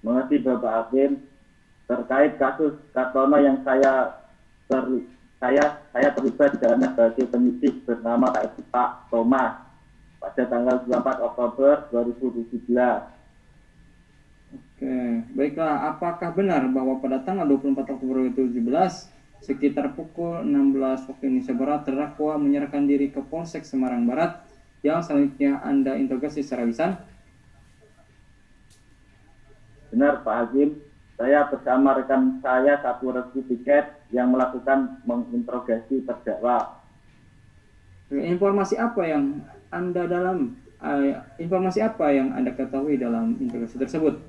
Mengerti, Bapak Hakim. Terkait kasus Kartono yang saya terlibat di dalamnya sebagai penyidik bernama Pak Thomas pada tanggal 24 Oktober 2017. Oke, baiklah. Apakah benar bahwa pada tanggal 24 Oktober 2017 sekitar pukul 16 waktu Indonesia Barat terdakwa menyerahkan diri ke Polsek Semarang Barat yang selanjutnya Anda interogasi secara lisan? Benar, Pak Hakim. Saya bersama rekan saya satu regu tiket yang melakukan menginterogasi terdakwa. Informasi apa yang Anda ketahui dalam interogasi tersebut?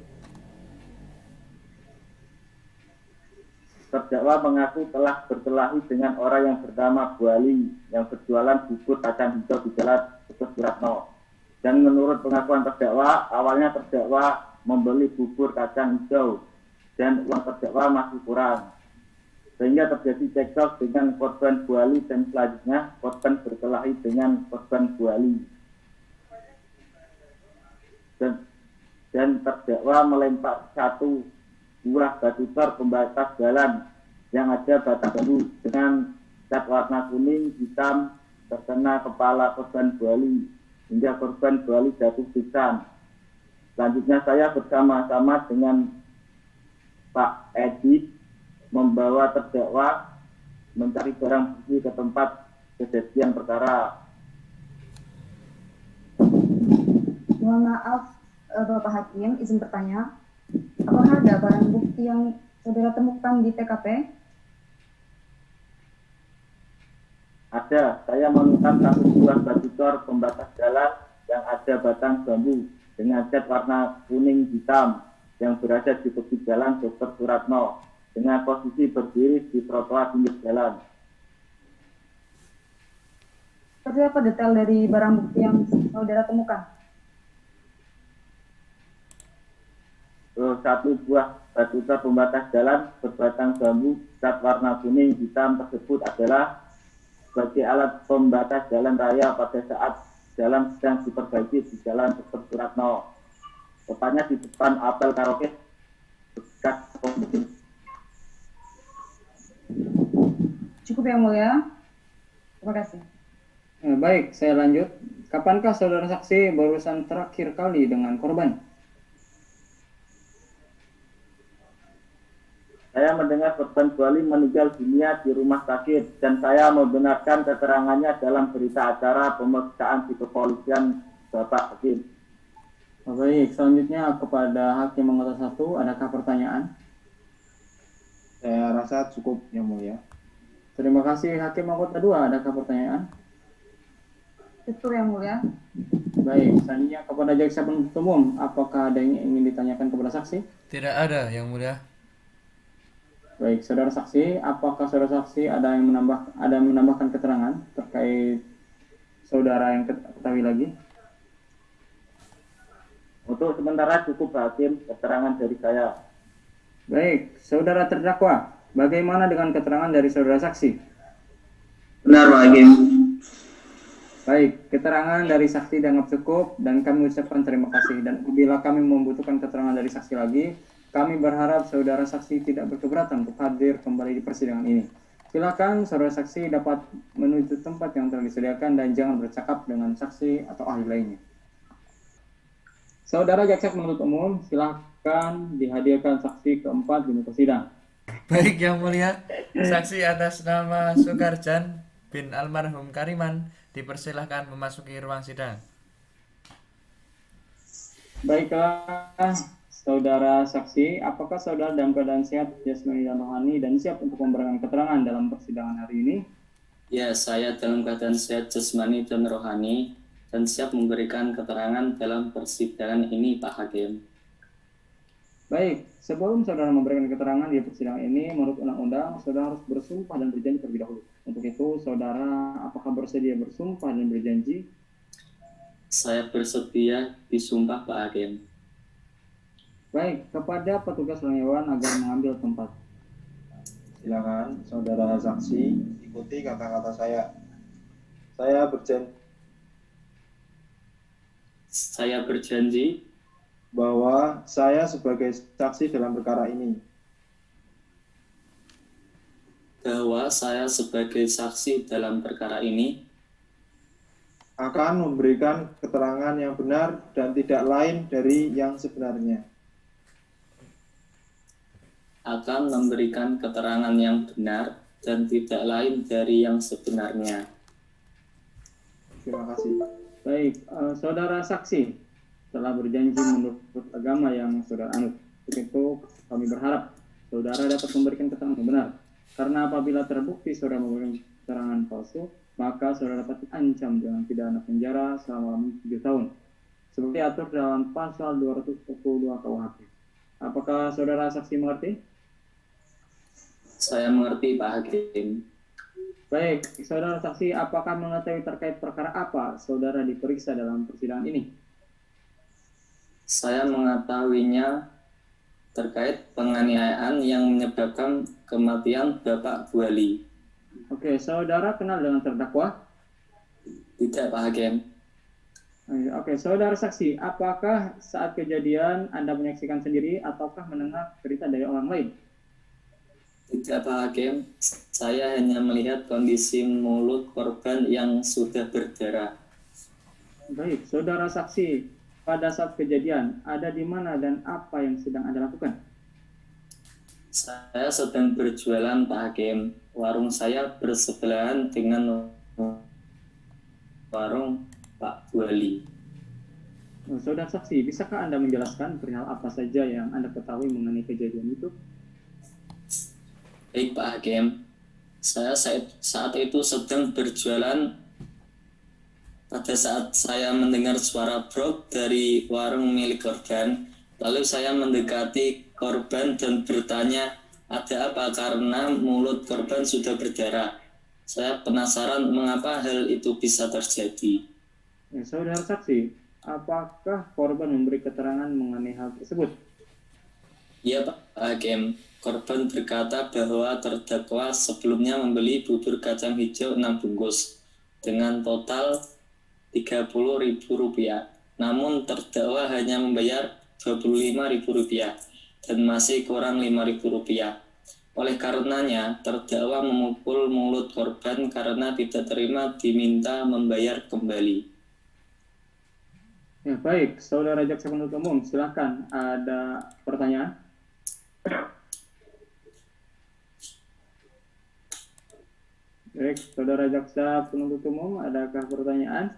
Terdakwa mengaku telah berkelahi dengan orang yang bernama Bu Ali yang berjualan bubur kacang hijau di Jalan Teguh Suratno. Dan menurut pengakuan terdakwa, awalnya terdakwa membeli bubur kacang hijau dan uang terdakwa masih kurang. Sehingga terjadi cekcok dengan korban Bu Ali dan selanjutnya korban berkelahi dengan korban Bu Ali. dan terdakwa melempar satu buah batu tor pembatas jalan yang ada batang bambu dengan cat warna kuning hitam terkena kepala korban Buali hingga korban Buali jatuh pingsan. Selanjutnya saya bersama-sama dengan Pak Edi membawa terdakwa mencari barang bukti ke tempat kejadian perkara. Mohon maaf, Bapak Hakim, izin bertanya, apakah ada barang bukti yang saudara temukan di TKP? Ada, saya menemukan satu buah batu tor pembatas jalan yang ada batang bambu dengan cat warna kuning hitam yang berada di tepi jalan Dr. Suratno dengan posisi berdiri di trotoar pinggir jalan. Seperti apa detail dari barang bukti yang saudara temukan? Satu buah batu tor pembatas jalan berbatang bambu cat warna kuning hitam tersebut adalah sebagai alat pembatas jalan raya pada saat jalan sedang diperbaiki di jalan Dr. Suratno. Tepatnya di depan apel karaoke bekas pembunuhan. Cukup yang mulia. Terima kasih. Baik, saya lanjut. Kapankah saudara saksi berurusan terakhir kali dengan korban? Saya mendengar korban Buali meninggal dunia di rumah sakit dan saya membenarkan keterangannya dalam berita acara pemeriksaan di kepolisian Bapak Hakim. Baik, selanjutnya kepada Hakim anggota 1, adakah pertanyaan? Saya rasa cukup yang mulia. Terima kasih. Hakim anggota 2, adakah pertanyaan? Cukup yang mulia. Baik, selanjutnya kepada jaksa penuntut umum, apakah ada yang ingin ditanyakan kepada saksi? Tidak ada, Yang Mulia. Baik, saudara saksi, apakah saudara saksi ada yang menambahkan keterangan terkait saudara yang ketahui lagi? Untuk sementara cukup Hakim keterangan dari saya. Baik, saudara terdakwa, bagaimana dengan keterangan dari saudara saksi? Benar, Pak Hakim. Baik, keterangan dari saksi dianggap cukup dan kami ucapkan terima kasih. Dan bila kami membutuhkan keterangan dari saksi lagi, kami berharap saudara saksi tidak berkeberatan untuk hadir kembali di persidangan ini. Silakan saudara saksi dapat menuju tempat yang telah disediakan dan jangan bercakap dengan saksi atau ahli lainnya. Saudara jaksa penuntut umum, silakan dihadirkan saksi keempat di muka sidang. Baik, Yang Mulia. Saksi atas nama Sukarjan bin almarhum Kariman dipersilahkan memasuki ruang sidang. Baiklah, saudara saksi, apakah saudara dalam keadaan sehat, jasmani dan rohani, dan siap untuk memberikan keterangan dalam persidangan hari ini? Ya, saya dalam keadaan sehat jasmani dan rohani, dan siap memberikan keterangan dalam persidangan ini, Pak Hakim. Baik, sebelum saudara memberikan keterangan di persidangan ini, menurut undang-undang, saudara harus bersumpah dan berjanji terlebih dahulu. Untuk itu, saudara apakah bersedia bersumpah dan berjanji? Saya bersedia disumpah, Pak Hakim. Baik, kepada petugas Hewan agar mengambil tempat. Silakan saudara saksi ikuti kata-kata saya. Saya berjanji bahwa saya sebagai saksi dalam perkara ini akan memberikan keterangan yang benar dan tidak lain dari yang sebenarnya. Akan memberikan keterangan yang benar dan tidak lain dari yang sebenarnya. Terima kasih. Baik, saudara saksi telah berjanji menurut agama yang saudara anut. Untuk itu, kami berharap saudara dapat memberikan keterangan yang benar. Karena apabila terbukti saudara memberikan keterangan palsu, maka saudara dapat diancam dengan pidana penjara selama 7 tahun. Seperti atur dalam pasal 222 KUHP. Apakah saudara saksi mengerti? Saya mengerti, Pak Hakim. Baik, saudara saksi, apakah mengetahui terkait perkara apa saudara diperiksa dalam persidangan ini? Saya mengetahuinya terkait penganiayaan yang menyebabkan kematian Bapak Buali. Oke, saudara kenal dengan terdakwa? Tidak, Pak Hakim. Oke, saudara saksi, apakah saat kejadian Anda menyaksikan sendiri ataukah mendengar cerita dari orang lain? Tidak, Pak Hakim. Saya hanya melihat kondisi mulut korban yang sudah berdarah. Baik, saudara saksi, pada saat kejadian ada di mana dan apa yang sedang Anda lakukan? Saya sedang berjualan, Pak Hakim. Warung saya bersebelahan dengan warung Pak Wali. Saudara saksi, bisakah Anda menjelaskan perihal apa saja yang Anda ketahui mengenai kejadian itu? Baik, Pak Hakim. Saya saat itu sedang berjualan. Pada saat saya mendengar suara brok dari warung milik korban, lalu saya mendekati korban dan bertanya, ada apa, karena mulut korban sudah berdarah. Saya penasaran mengapa hal itu bisa terjadi. Saudara saksi, apakah korban memberi keterangan mengenai hal tersebut? Iya, Pak Hakim. Korban berkata bahwa terdakwa sebelumnya membeli bubur kacang hijau 6 bungkus dengan total Rp30.000. Namun terdakwa hanya membayar Rp25.000 dan masih kurang Rp5.000. Oleh karenanya, terdakwa memukul mulut korban karena tidak terima diminta membayar kembali. Ya, baik, saudara jaksa penuntut umum, silakan. Ada pertanyaan? Baik, saudara jaksa penuntut umum, adakah pertanyaan?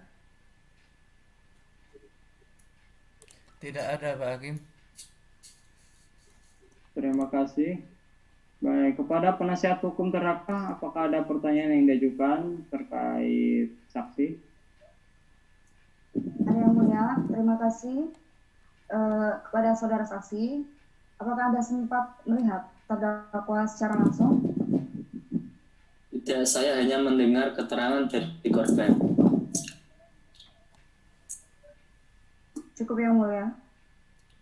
Tidak ada, Pak Hakim. Terima kasih. Baik, kepada penasihat hukum terdakwa, apakah ada pertanyaan yang diajukan terkait saksi? Ada yang mulia, terima kasih kepada saudara saksi. Apakah Anda sempat melihat terdakwa secara langsung? Tidak, saya hanya mendengar keterangan dari korban. Cukup yang mulia.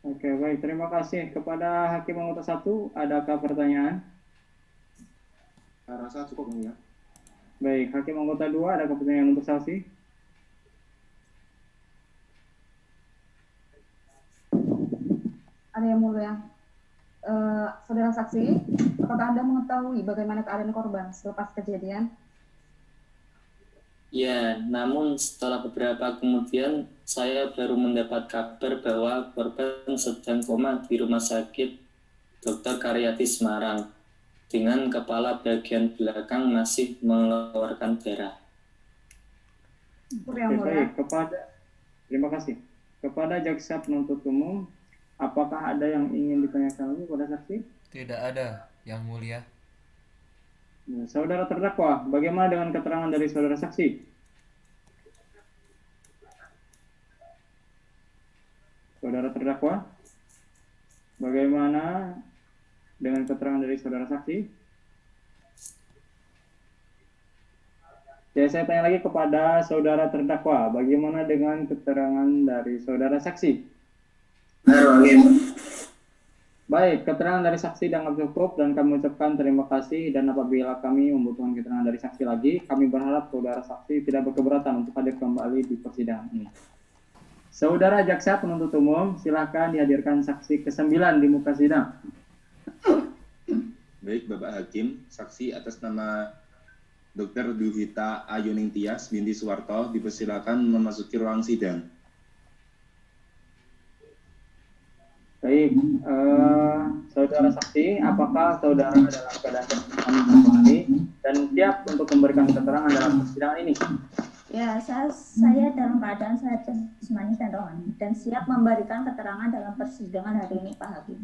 Oke, baik. Terima kasih. Kepada Hakim Anggota 1, adakah pertanyaan? Saya rasa cukup ya. Baik, Hakim Anggota 2, adakah pertanyaan untuk saksi? Ada yang mulia. Saudara saksi, apakah Anda mengetahui bagaimana keadaan korban selepas kejadian? Ya, namun setelah beberapa kemudian saya baru mendapat kabar bahwa korban sedang koma di rumah sakit Dr. Karyadi Semarang dengan kepala bagian belakang masih mengeluarkan darah. Yang mulia. Baik, terima kasih. Kepada jaksa penuntut umum, apakah ada yang ingin ditanyakan lagi pada saksi? Tidak ada, Yang Mulia. Saudara terdakwa, bagaimana dengan keterangan dari saudara saksi? Saudara terdakwa, bagaimana dengan keterangan dari saudara saksi? Ya, saya tanya lagi kepada saudara terdakwa, bagaimana dengan keterangan dari saudara saksi? Baik, keterangan dari saksi dianggap cukup dan kami ucapkan terima kasih, dan apabila kami membutuhkan keterangan dari saksi lagi, kami berharap saudara saksi tidak berkeberatan untuk hadir kembali di persidangan ini. Saudara jaksa penuntut umum, silakan dihadirkan saksi ke-9 di muka sidang. Baik, Bapak Hakim, saksi atas nama Dr. Duhita Ayuning Tias binti Suwarto dipersilakan memasuki ruang sidang. Baik, saudara saksi, apakah saudara dalam keadaan kembali dan siap untuk memberikan keterangan dalam persidangan ini? Ya, saya dalam keadaan sehat jasmani dan rohani dan siap memberikan keterangan dalam persidangan hari ini, Pak Hakim.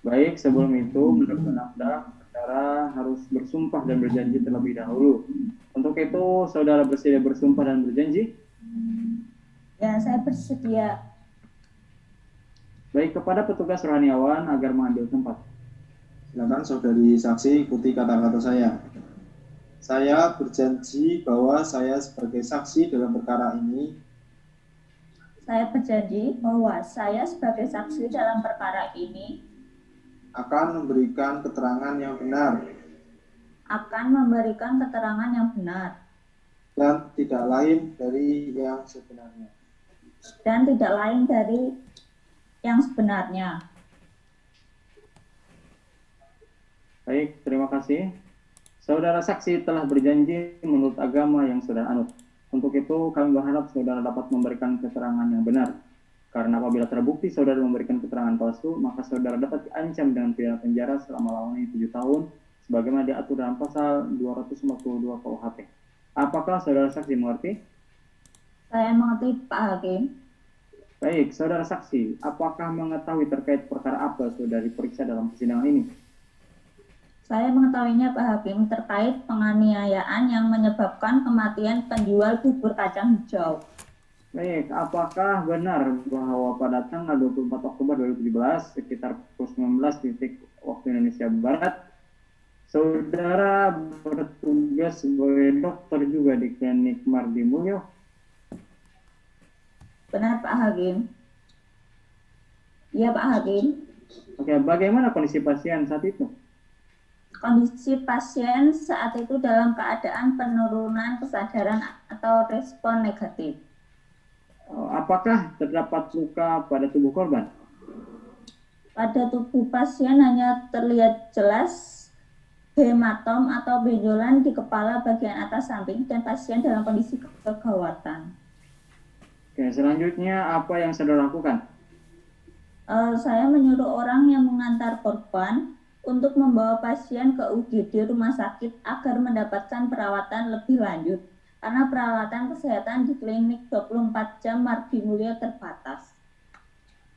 Baik, sebelum itu menurut penafsir, saudara harus bersumpah dan berjanji terlebih dahulu. Untuk itu, saudara bersedia bersumpah dan berjanji? Ya, saya bersedia. Baik, kepada petugas rohaniawan agar mengambil tempat. Silakan saudari saksi ikuti kata-kata saya. Saya berjanji bahwa saya sebagai saksi dalam perkara ini Saya berjanji bahwa saya sebagai saksi dalam perkara ini akan memberikan keterangan yang benar akan memberikan keterangan yang benar dan tidak lain dari yang sebenarnya. Dan tidak lain dari yang sebenarnya. Baik, terima kasih. Saudara saksi telah berjanji menurut agama yang saudara anut. Untuk itu, kami berharap saudara dapat memberikan keterangan yang benar. Karena apabila terbukti saudara memberikan keterangan palsu, maka saudara dapat diancam dengan pidana penjara selama-lamanya 7 tahun, sebagaimana diatur dalam pasal 242 KUHP. Apakah saudara saksi mengerti? Saya mengerti, Pak Hakim. Baik, saudara saksi, apakah mengetahui terkait perkara apa saudara diperiksa dalam persidangan ini? Saya mengetahuinya, Pak Hakim, terkait penganiayaan yang menyebabkan kematian penjual bubur kacang hijau. Baik, apakah benar bahwa pada tanggal 24 Oktober 2017 sekitar pukul 19 titik waktu Indonesia Barat, saudara bertugas sebagai dokter juga di klinik Mardi Mulyo? Benar, Pak Hakim. Iya, Pak Hakim. Oke, bagaimana kondisi pasien saat itu? Kondisi pasien saat itu dalam keadaan penurunan kesadaran atau respon negatif. Apakah terdapat luka pada tubuh korban? Pada tubuh pasien hanya terlihat jelas hematom atau benjolan di kepala bagian atas samping dan pasien dalam kondisi kegawatan. Oke, selanjutnya apa yang saudara lakukan? Saya menyuruh orang yang mengantar korban untuk membawa pasien ke UGD rumah sakit agar mendapatkan perawatan lebih lanjut karena perawatan kesehatan di klinik 24 jam Mardi Mulyo terbatas.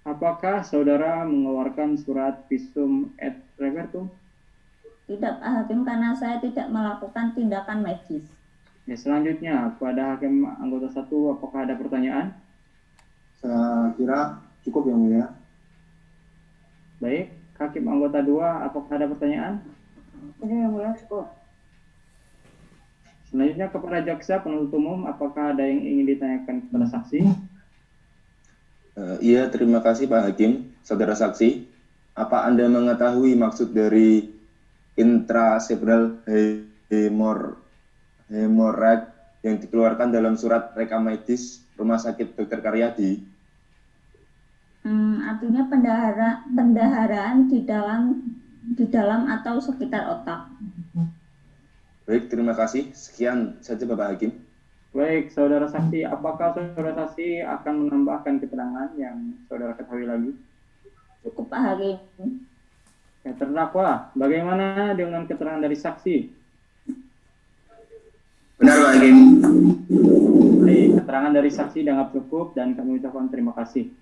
Apakah saudara mengeluarkan surat visum et repertum? Tidak, Pak Hakim, karena saya tidak melakukan tindakan medis. Ya, selanjutnya, pada hakim anggota 1, apakah ada pertanyaan? Saya kira cukup yang mulia. Baik, hakim anggota 2, apakah ada pertanyaan? Ini yang mulia cukup. Selanjutnya kepada jaksa penuntut umum, apakah ada yang ingin ditanyakan kepada saksi? Iya, terima kasih Pak Hakim. Saudara saksi, apa Anda mengetahui maksud dari intracerebral hemorrhage yang dikeluarkan dalam surat rekam medis Rumah Sakit Dr. Karyadi? Artinya pendaharaan di dalam atau sekitar otak. Baik, terima kasih. Sekian saja Bapak Hakim. Baik, saudara saksi, apakah saudara saksi akan menambahkan keterangan yang saudara ketahui lagi? Cukup, Pak Hakim. Ya, terdakwa, bagaimana dengan keterangan dari saksi? Benar Pak Hakim. Baik, keterangan dari saksi dianggap cukup dan kami ucapkan terima kasih.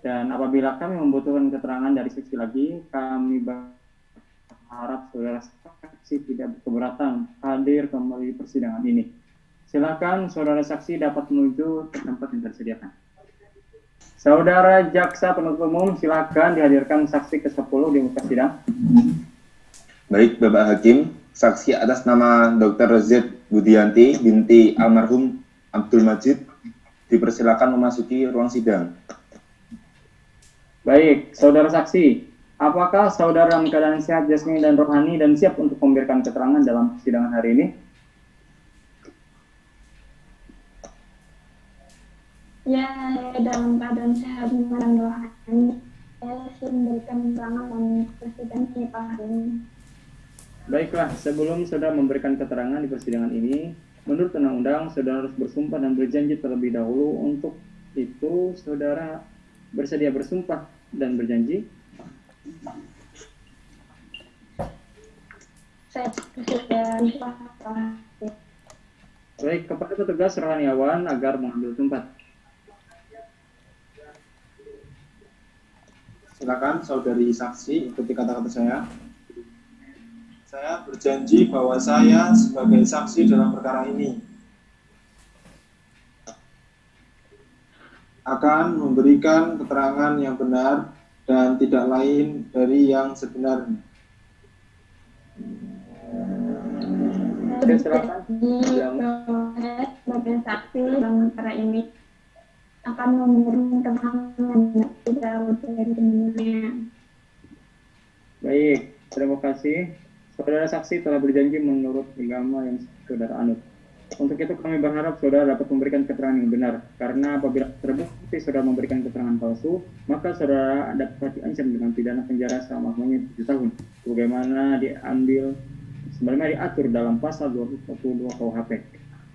Dan apabila kami membutuhkan keterangan dari saksi lagi, kami berharap saudara saksi tidak keberatan hadir kembali di persidangan ini. Silakan saudara saksi dapat menuju ke tempat yang tersediakan. Saudara jaksa penuntut umum, silakan dihadirkan saksi ke-10 di muka sidang. Baik, Bapak Hakim, saksi atas nama Dr. Z. Budianti binti almarhum Abdul Majid dipersilakan memasuki ruang sidang. Baik, saudara saksi, apakah saudara dalam keadaan sehat jasmani dan rohani dan siap untuk memberikan keterangan dalam persidangan hari ini? Ya, dalam keadaan sehat dan rohani, saya siap memberikan keterangan dalam persidangan ini, Pak Hakim. Baiklah, sebelum saudara memberikan keterangan di persidangan ini, menurut undang-undang, saudara harus bersumpah dan berjanji terlebih dahulu. Untuk itu, saudara bersedia bersumpah dan berjanji? Saya bersedia bersumpah. Baik, kepada petugas rohaniawan agar mengambil tempat. Silakan saudari saksi ikuti kata-kata saya. Saya berjanji bahwa saya sebagai saksi dalam perkara ini akan memberikan keterangan yang benar dan tidak lain dari yang sebenarnya. Saya sebagai saksi dalam perkara ini akan memberikan keterangan yang tidak dari sebenarnya. Baik, terima kasih. Saudara saksi telah berjanji menurut agama yang saudara anut. Untuk itu kami berharap saudara dapat memberikan keterangan yang benar, karena apabila terbukti saudara memberikan keterangan palsu, maka saudara dapat diancam dengan pidana penjara selama 7 tahun, sebagaimana diatur dalam pasal 242 KUHP.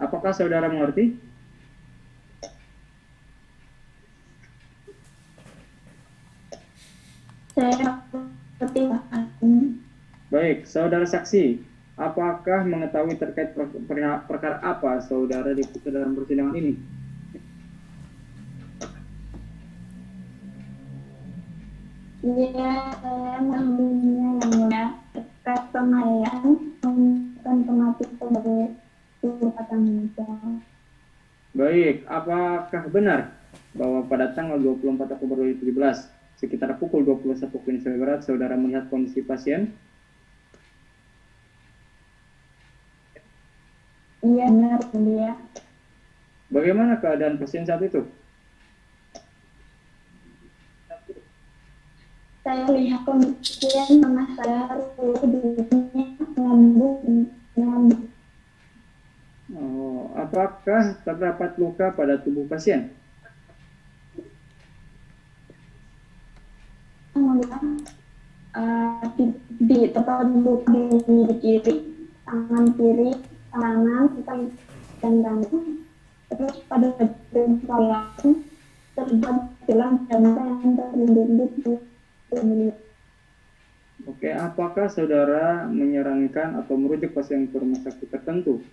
Apakah saudara mengerti? Saya mengerti, Pak Hakim. Baik, saudara saksi, apakah mengetahui terkait perkara apa saudara diputus dalam persidangan ini? Iya, saya mengenalnya yang mulia terkait penganiayaan dan kematian sebagai guru kacang hijau. Baik, apakah benar bahwa pada tanggal 24 Oktober 2017 sekitar pukul 21 waktu Indonesia Barat saudara melihat kondisi pasien? Iya, benar, mulia. Bagaimana keadaan pasien saat itu? Saya lihat kondisi mama saya dirinya ngambung. Oh, apakah terdapat luka pada tubuh pasien? Di tempat luka di kiri, tangan kiri, tangan, dan tangan. Terus pada bagian belakang terdapat gelang jangka yang terlindung di ini. Oke, apakah saudara menyarankan atau merujuk pasien ke rumah sakit tertentu?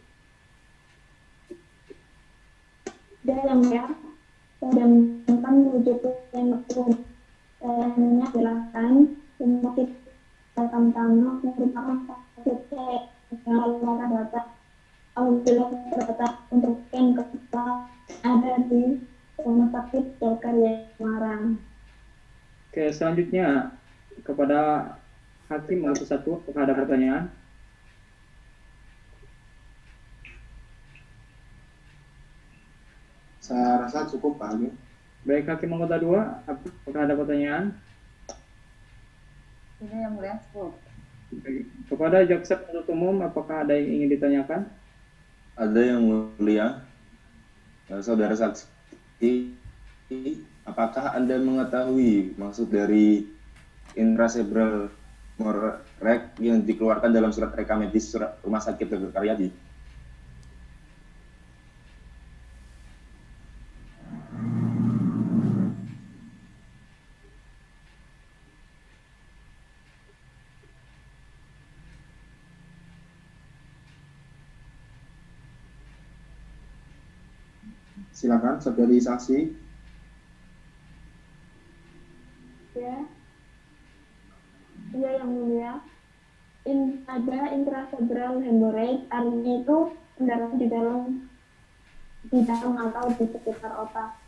Dan ya, saya menyarankan merujuk yang saya jelaskan penyakit tangan merupakan sakit yang luar data. Apabila terdapat untuk scan kepala ada di rumah sakit Dr. Semarang. Oke, selanjutnya kepada Hakim nomor 1, apakah ada pertanyaan? Saya rasa cukup, Pak Hakim. Baik, Hakim anggota 2, apakah ada pertanyaan? Ini yang mulia, cukup. Baik. Kepada jaksa penuntut umum, apakah ada yang ingin ditanyakan? Ada yang mulia. Saudara saksi, apakah Anda mengetahui maksud dari intracerebral hemorrhage yang dikeluarkan dalam surat rekam medis Rumah Sakit Dr. Karyadi? Silakan, saudari saksi. Ya, iya yang mulia. Ada intracerebral hemorrhage, artinya itu pendarahan di dalam atau di sekitar otak.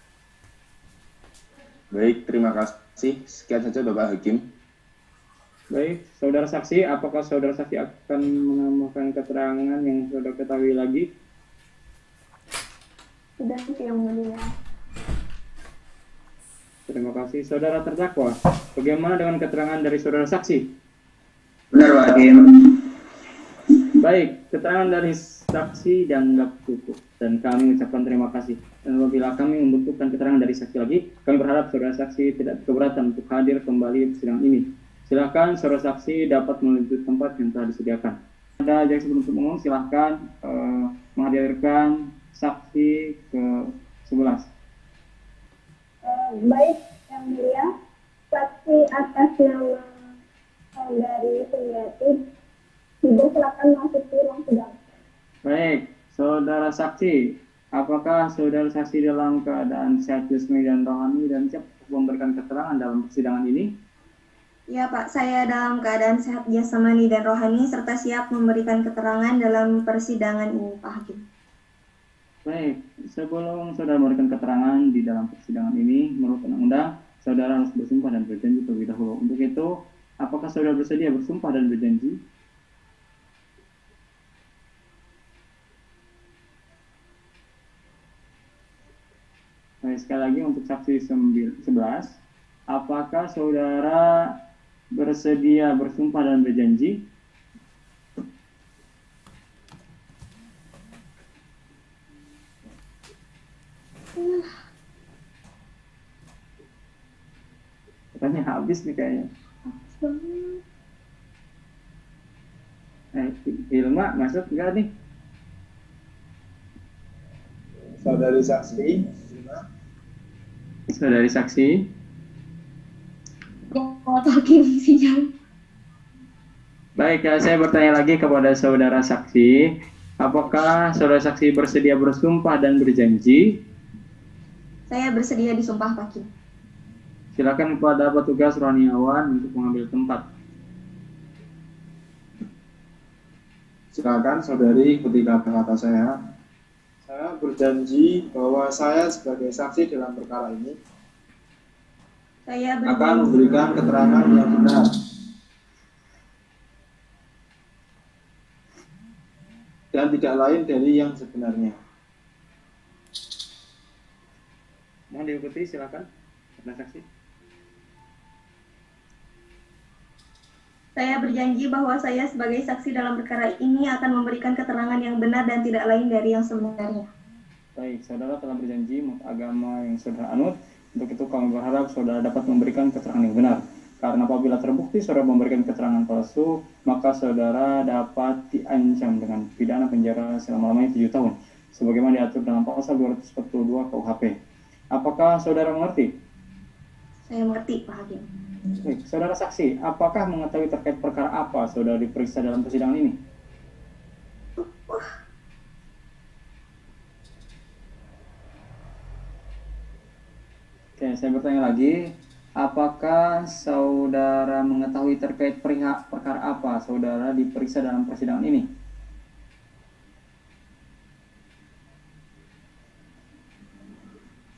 Baik, terima kasih. Sekian saja Bapak Hakim. Baik, saudara saksi, apakah saudara saksi akan menambahkan keterangan yang saudara ketahui lagi? Sudah, yang mulia. Terima kasih. Saudara terdakwa, bagaimana dengan keterangan dari saudara saksi? Benar, Pak Hakim. Baik, keterangan dari saksi dianggap cukup dan kami ucapkan terima kasih. Dan apabila kami membutuhkan keterangan dari saksi lagi, kami berharap saudara saksi tidak keberatan untuk hadir kembali di persidangan ini. Silakan saudara saksi dapat menuju tempat yang telah disediakan. Ada jaksa penuntut umum, silakan menghadirkan saksi ke-11. Baik, yang mulia, saksi atas nama dari Suryati, silakan masuk ke ruang sidang. Baik, saudara saksi, apakah saudara saksi dalam keadaan sehat jasmani dan rohani dan siap memberikan keterangan dalam persidangan ini? Ya Pak, saya dalam keadaan sehat jasmani dan rohani serta siap memberikan keterangan dalam persidangan ini, Pak Hakim. Baik, sebelum saudara memberikan keterangan di dalam persidangan ini, menurut undang-undang, saudara harus bersumpah dan berjanji terlebih dahulu. Untuk itu, apakah saudara bersedia bersumpah dan berjanji? Baik, sekali lagi untuk saksi 11, apakah saudara bersedia bersumpah dan berjanji? Suaranya habis nih kayaknya. Hilma masuk enggak nih? Saudari saksi. Saudari saksi. sinyal. Baik, ya, saya bertanya lagi kepada saudara saksi. Apakah saudara saksi bersedia bersumpah dan berjanji? Saya bersedia disumpah Pak Hakim. Silakan kepada petugas rohaniawan untuk mengambil tempat. Silakan saudari ketika kata saya berjanji bahwa saya sebagai saksi dalam perkara ini Saya akan memberikan keterangan yang benar dan tidak lain dari yang sebenarnya. Mohon diikuti, silakan. Saudara saksi. Saya berjanji bahwa saya sebagai saksi dalam perkara ini akan memberikan keterangan yang benar dan tidak lain dari yang sebenarnya. Baik, saudara telah berjanji menurut agama yang saudara anut. Untuk itu kami berharap saudara dapat memberikan keterangan yang benar. Karena apabila terbukti saudara memberikan keterangan palsu, maka saudara dapat diancam dengan pidana penjara selama-lamanya 7 tahun. Sebagaimana diatur dalam pasal 242 KUHP. Apakah saudara mengerti? Saya mengerti Pak Hakim. Baik, saudara saksi, apakah mengetahui terkait perkara apa saudara diperiksa dalam persidangan ini? Oke, saya bertanya lagi, apakah saudara mengetahui terkait perkara apa saudara diperiksa dalam persidangan ini?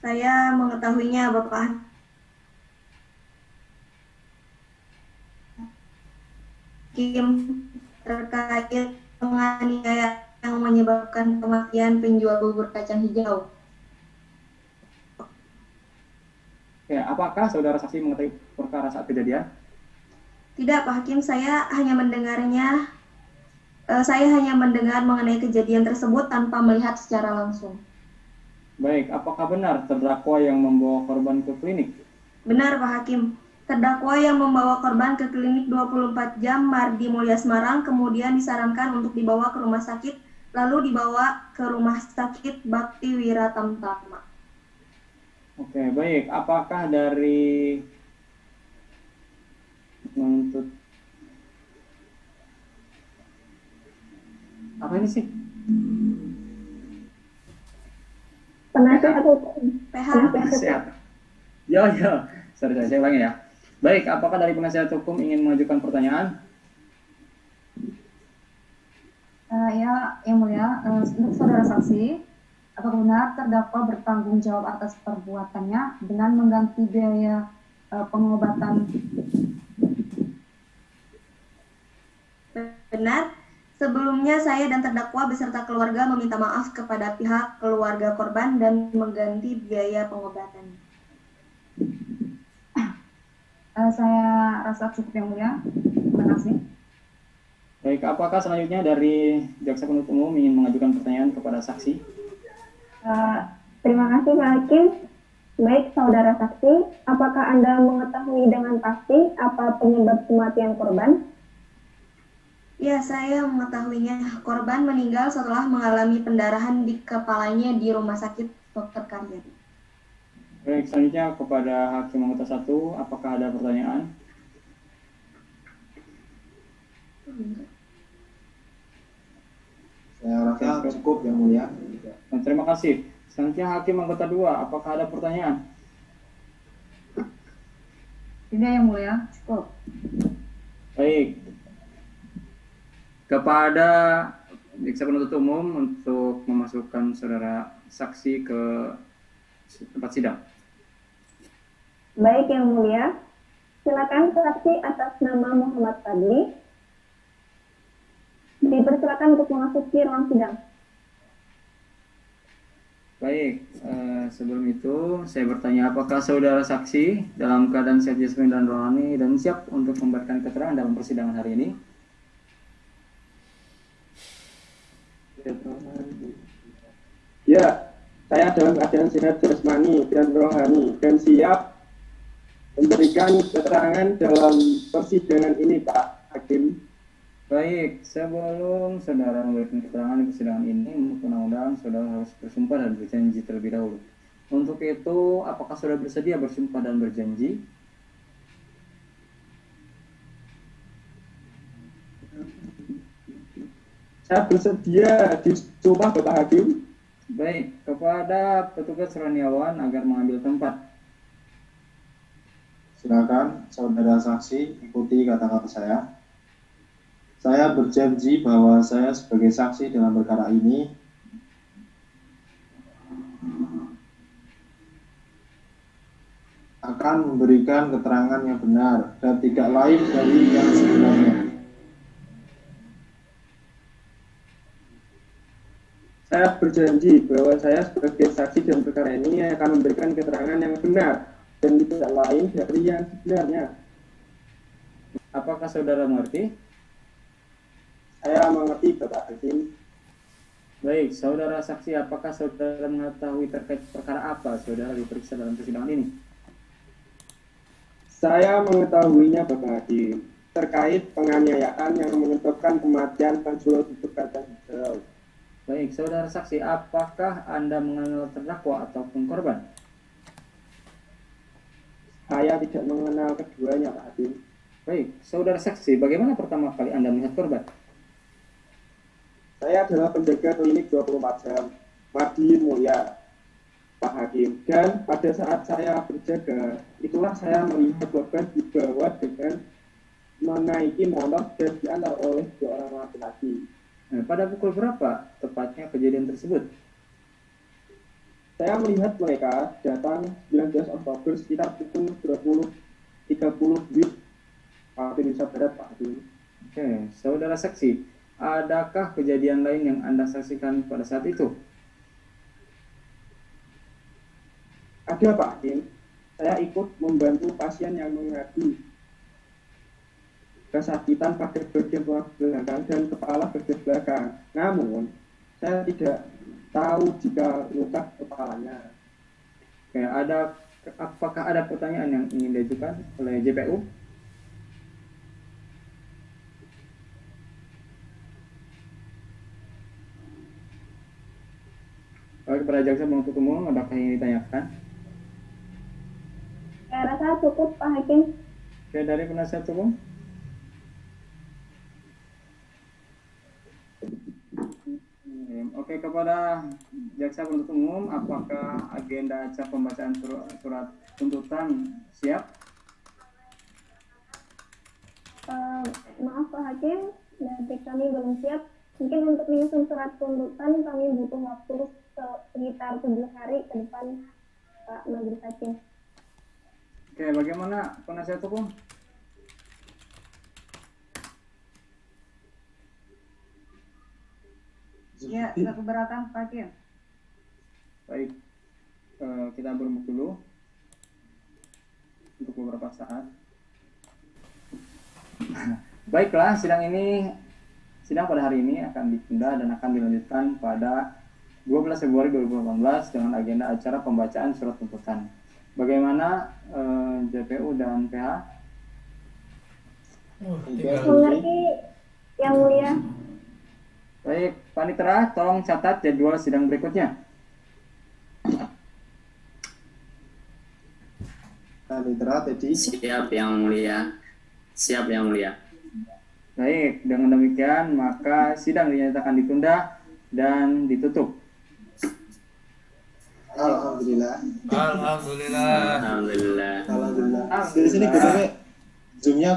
Saya mengetahuinya Bapak Hakim terkait penganiayaan yang menyebabkan kematian penjual bubur kacang hijau. Ya, apakah saudara saksi mengetahui perkara saat kejadian? Tidak Pak Hakim, saya hanya mendengarnya. Saya hanya mendengar mengenai kejadian tersebut tanpa melihat secara langsung. Baik, apakah benar terdakwa yang membawa korban ke klinik? Benar Pak Hakim. Terdakwa yang membawa korban ke klinik 24 jam Mardi Mulya Semarang kemudian disarankan untuk dibawa ke rumah sakit, lalu dibawa ke rumah sakit Bakti Wiratamtama. Oke, baik. Apakah dari menuntut apa ini sih? Penasihat hukum. Penasihat. Ya. Sorry, saya ulangi ya. Baik, apakah dari penasihat hukum ingin mengajukan pertanyaan? Ya, Yang Mulia, untuk saudara saksi, apakah benar terdakwa bertanggung jawab atas perbuatannya dengan mengganti biaya pengobatan? Benar. Sebelumnya saya dan terdakwa beserta keluarga meminta maaf kepada pihak keluarga korban dan mengganti biaya pengobatan. Saya rasa cukup Yang Mulia. Terima kasih. Baik, apakah selanjutnya dari jaksa penuntut umum ingin mengajukan pertanyaan kepada saksi? Terima kasih Pak Hakim. Baik saudara saksi, apakah Anda mengetahui dengan pasti apa penyebab kematian korban? Ya, saya mengetahuinya. Korban meninggal setelah mengalami pendarahan di kepalanya di Rumah Sakit Dr. Karyadi. Baik, selanjutnya kepada Hakim Anggota 1, apakah ada pertanyaan? Saya rasa cukup Yang Mulia. Terima kasih. Selanjutnya Hakim Anggota 2, apakah ada pertanyaan? Tidak Yang Mulia, cukup. Baik. Kepada jaksa penuntut umum untuk memasukkan saudara saksi ke tempat sidang. Baik Yang Mulia, silakan saksi atas nama Muhammad Fadli dipersilakan untuk memasuki ruang sidang. Baik, sebelum itu saya bertanya, apakah saudara saksi dalam keadaan sehat jasmani dan rohani dan siap untuk memberikan keterangan dalam persidangan hari ini? Ya, saya dalam keadaan sehat jasmani dan rohani dan siap memberikan keterangan dalam persidangan ini, Pak Hakim. Baik, sebelum saudara memberikan keterangan di persidangan ini, menurut undang-undang saudara harus bersumpah dan berjanji terlebih dahulu. Untuk itu, apakah saudara bersedia bersumpah dan berjanji? Saya bersedia disumpah, Bapak Hakim. Baik, kepada petugas Raniawan agar mengambil tempat. Silakan saudara saksi ikuti kata-kata saya. Saya berjanji bahwa saya sebagai saksi dalam perkara ini akan memberikan keterangan yang benar dan tidak lain dari yang sebenarnya. Saya berjanji bahwa saya sebagai saksi dalam perkara ini akan memberikan keterangan yang benar dan tidak lain dari yang sebenarnya. Apakah saudara mengerti? Saya mengerti, Bapak Hakim. Baik, saudara saksi, apakah saudara mengetahui terkait perkara apa saudara diperiksa dalam persidangan ini? Saya mengetahuinya, Bapak Hakim, terkait penganiayaan yang menyebabkan kematian penjual bubur kacang hijau. Baik, saudara saksi, apakah Anda mengenal terdakwa ataupun korban? Saya tidak mengenal keduanya, Pak Hakim. Baik, saudara saksi, bagaimana pertama kali Anda melihat korban? Saya adalah penjaga klinik 24 jam, Mardi Mulya, Pak Hakim. Dan pada saat saya berjaga, itulah saya melihat korban dibawa dengan menaiki motor dan diantar oleh 2 orang laki-laki. Nah, pada pukul berapa tepatnya kejadian tersebut? Saya melihat mereka datang 19 Oktober sekitar pukul 20.30 waktu Indonesia Barat, Pak Hakim. Oke, saudara saksi, adakah kejadian lain yang Anda saksikan pada saat itu? Ada, Pak Hakim. Saya ikut membantu pasien yang mengadu kesakitan pada bagian belakang dan kepala bagian belakang. Namun, saya tidak tahu jika luka kepalanya. Oke, apakah ada pertanyaan yang ingin diajukan oleh JPU? Kepada jaksa penuntut umum, adakah yang ditanyakan? Saya rasa cukup, Pak Hakim. Oke, dari penasihat hukum? Oke, kepada jaksa penuntut umum, apakah agenda acara pembacaan surat tuntutan siap? Maaf Pak Hakim, dari kami belum siap. Mungkin untuk menyusun surat tuntutan kami butuh waktu sekitar 7 hari ke depan, Pak Majelis Hakim. Oke, bagaimana penasihat hukum? Ya, tidak keberatan Pak Hakim. Baik, kita berembuk dulu untuk beberapa saat. Baiklah, sidang pada hari ini akan ditunda dan akan dilanjutkan pada 12 Februari 2018 dengan agenda acara pembacaan surat tuntutan. Bagaimana JPU dan PH? Mengerti, Yang Mulia. Baik, Panitera, tolong catat jadwal sidang berikutnya. Panitera, Teddy. Siap, Yang Mulia. Siap, Yang Mulia. Baik, dengan demikian maka sidang dinyatakan ditunda dan ditutup. Alhamdulillah. Alhamdulillah. Alhamdulillah. Alhamdulillah. Di sini gedungnya Zoom-nya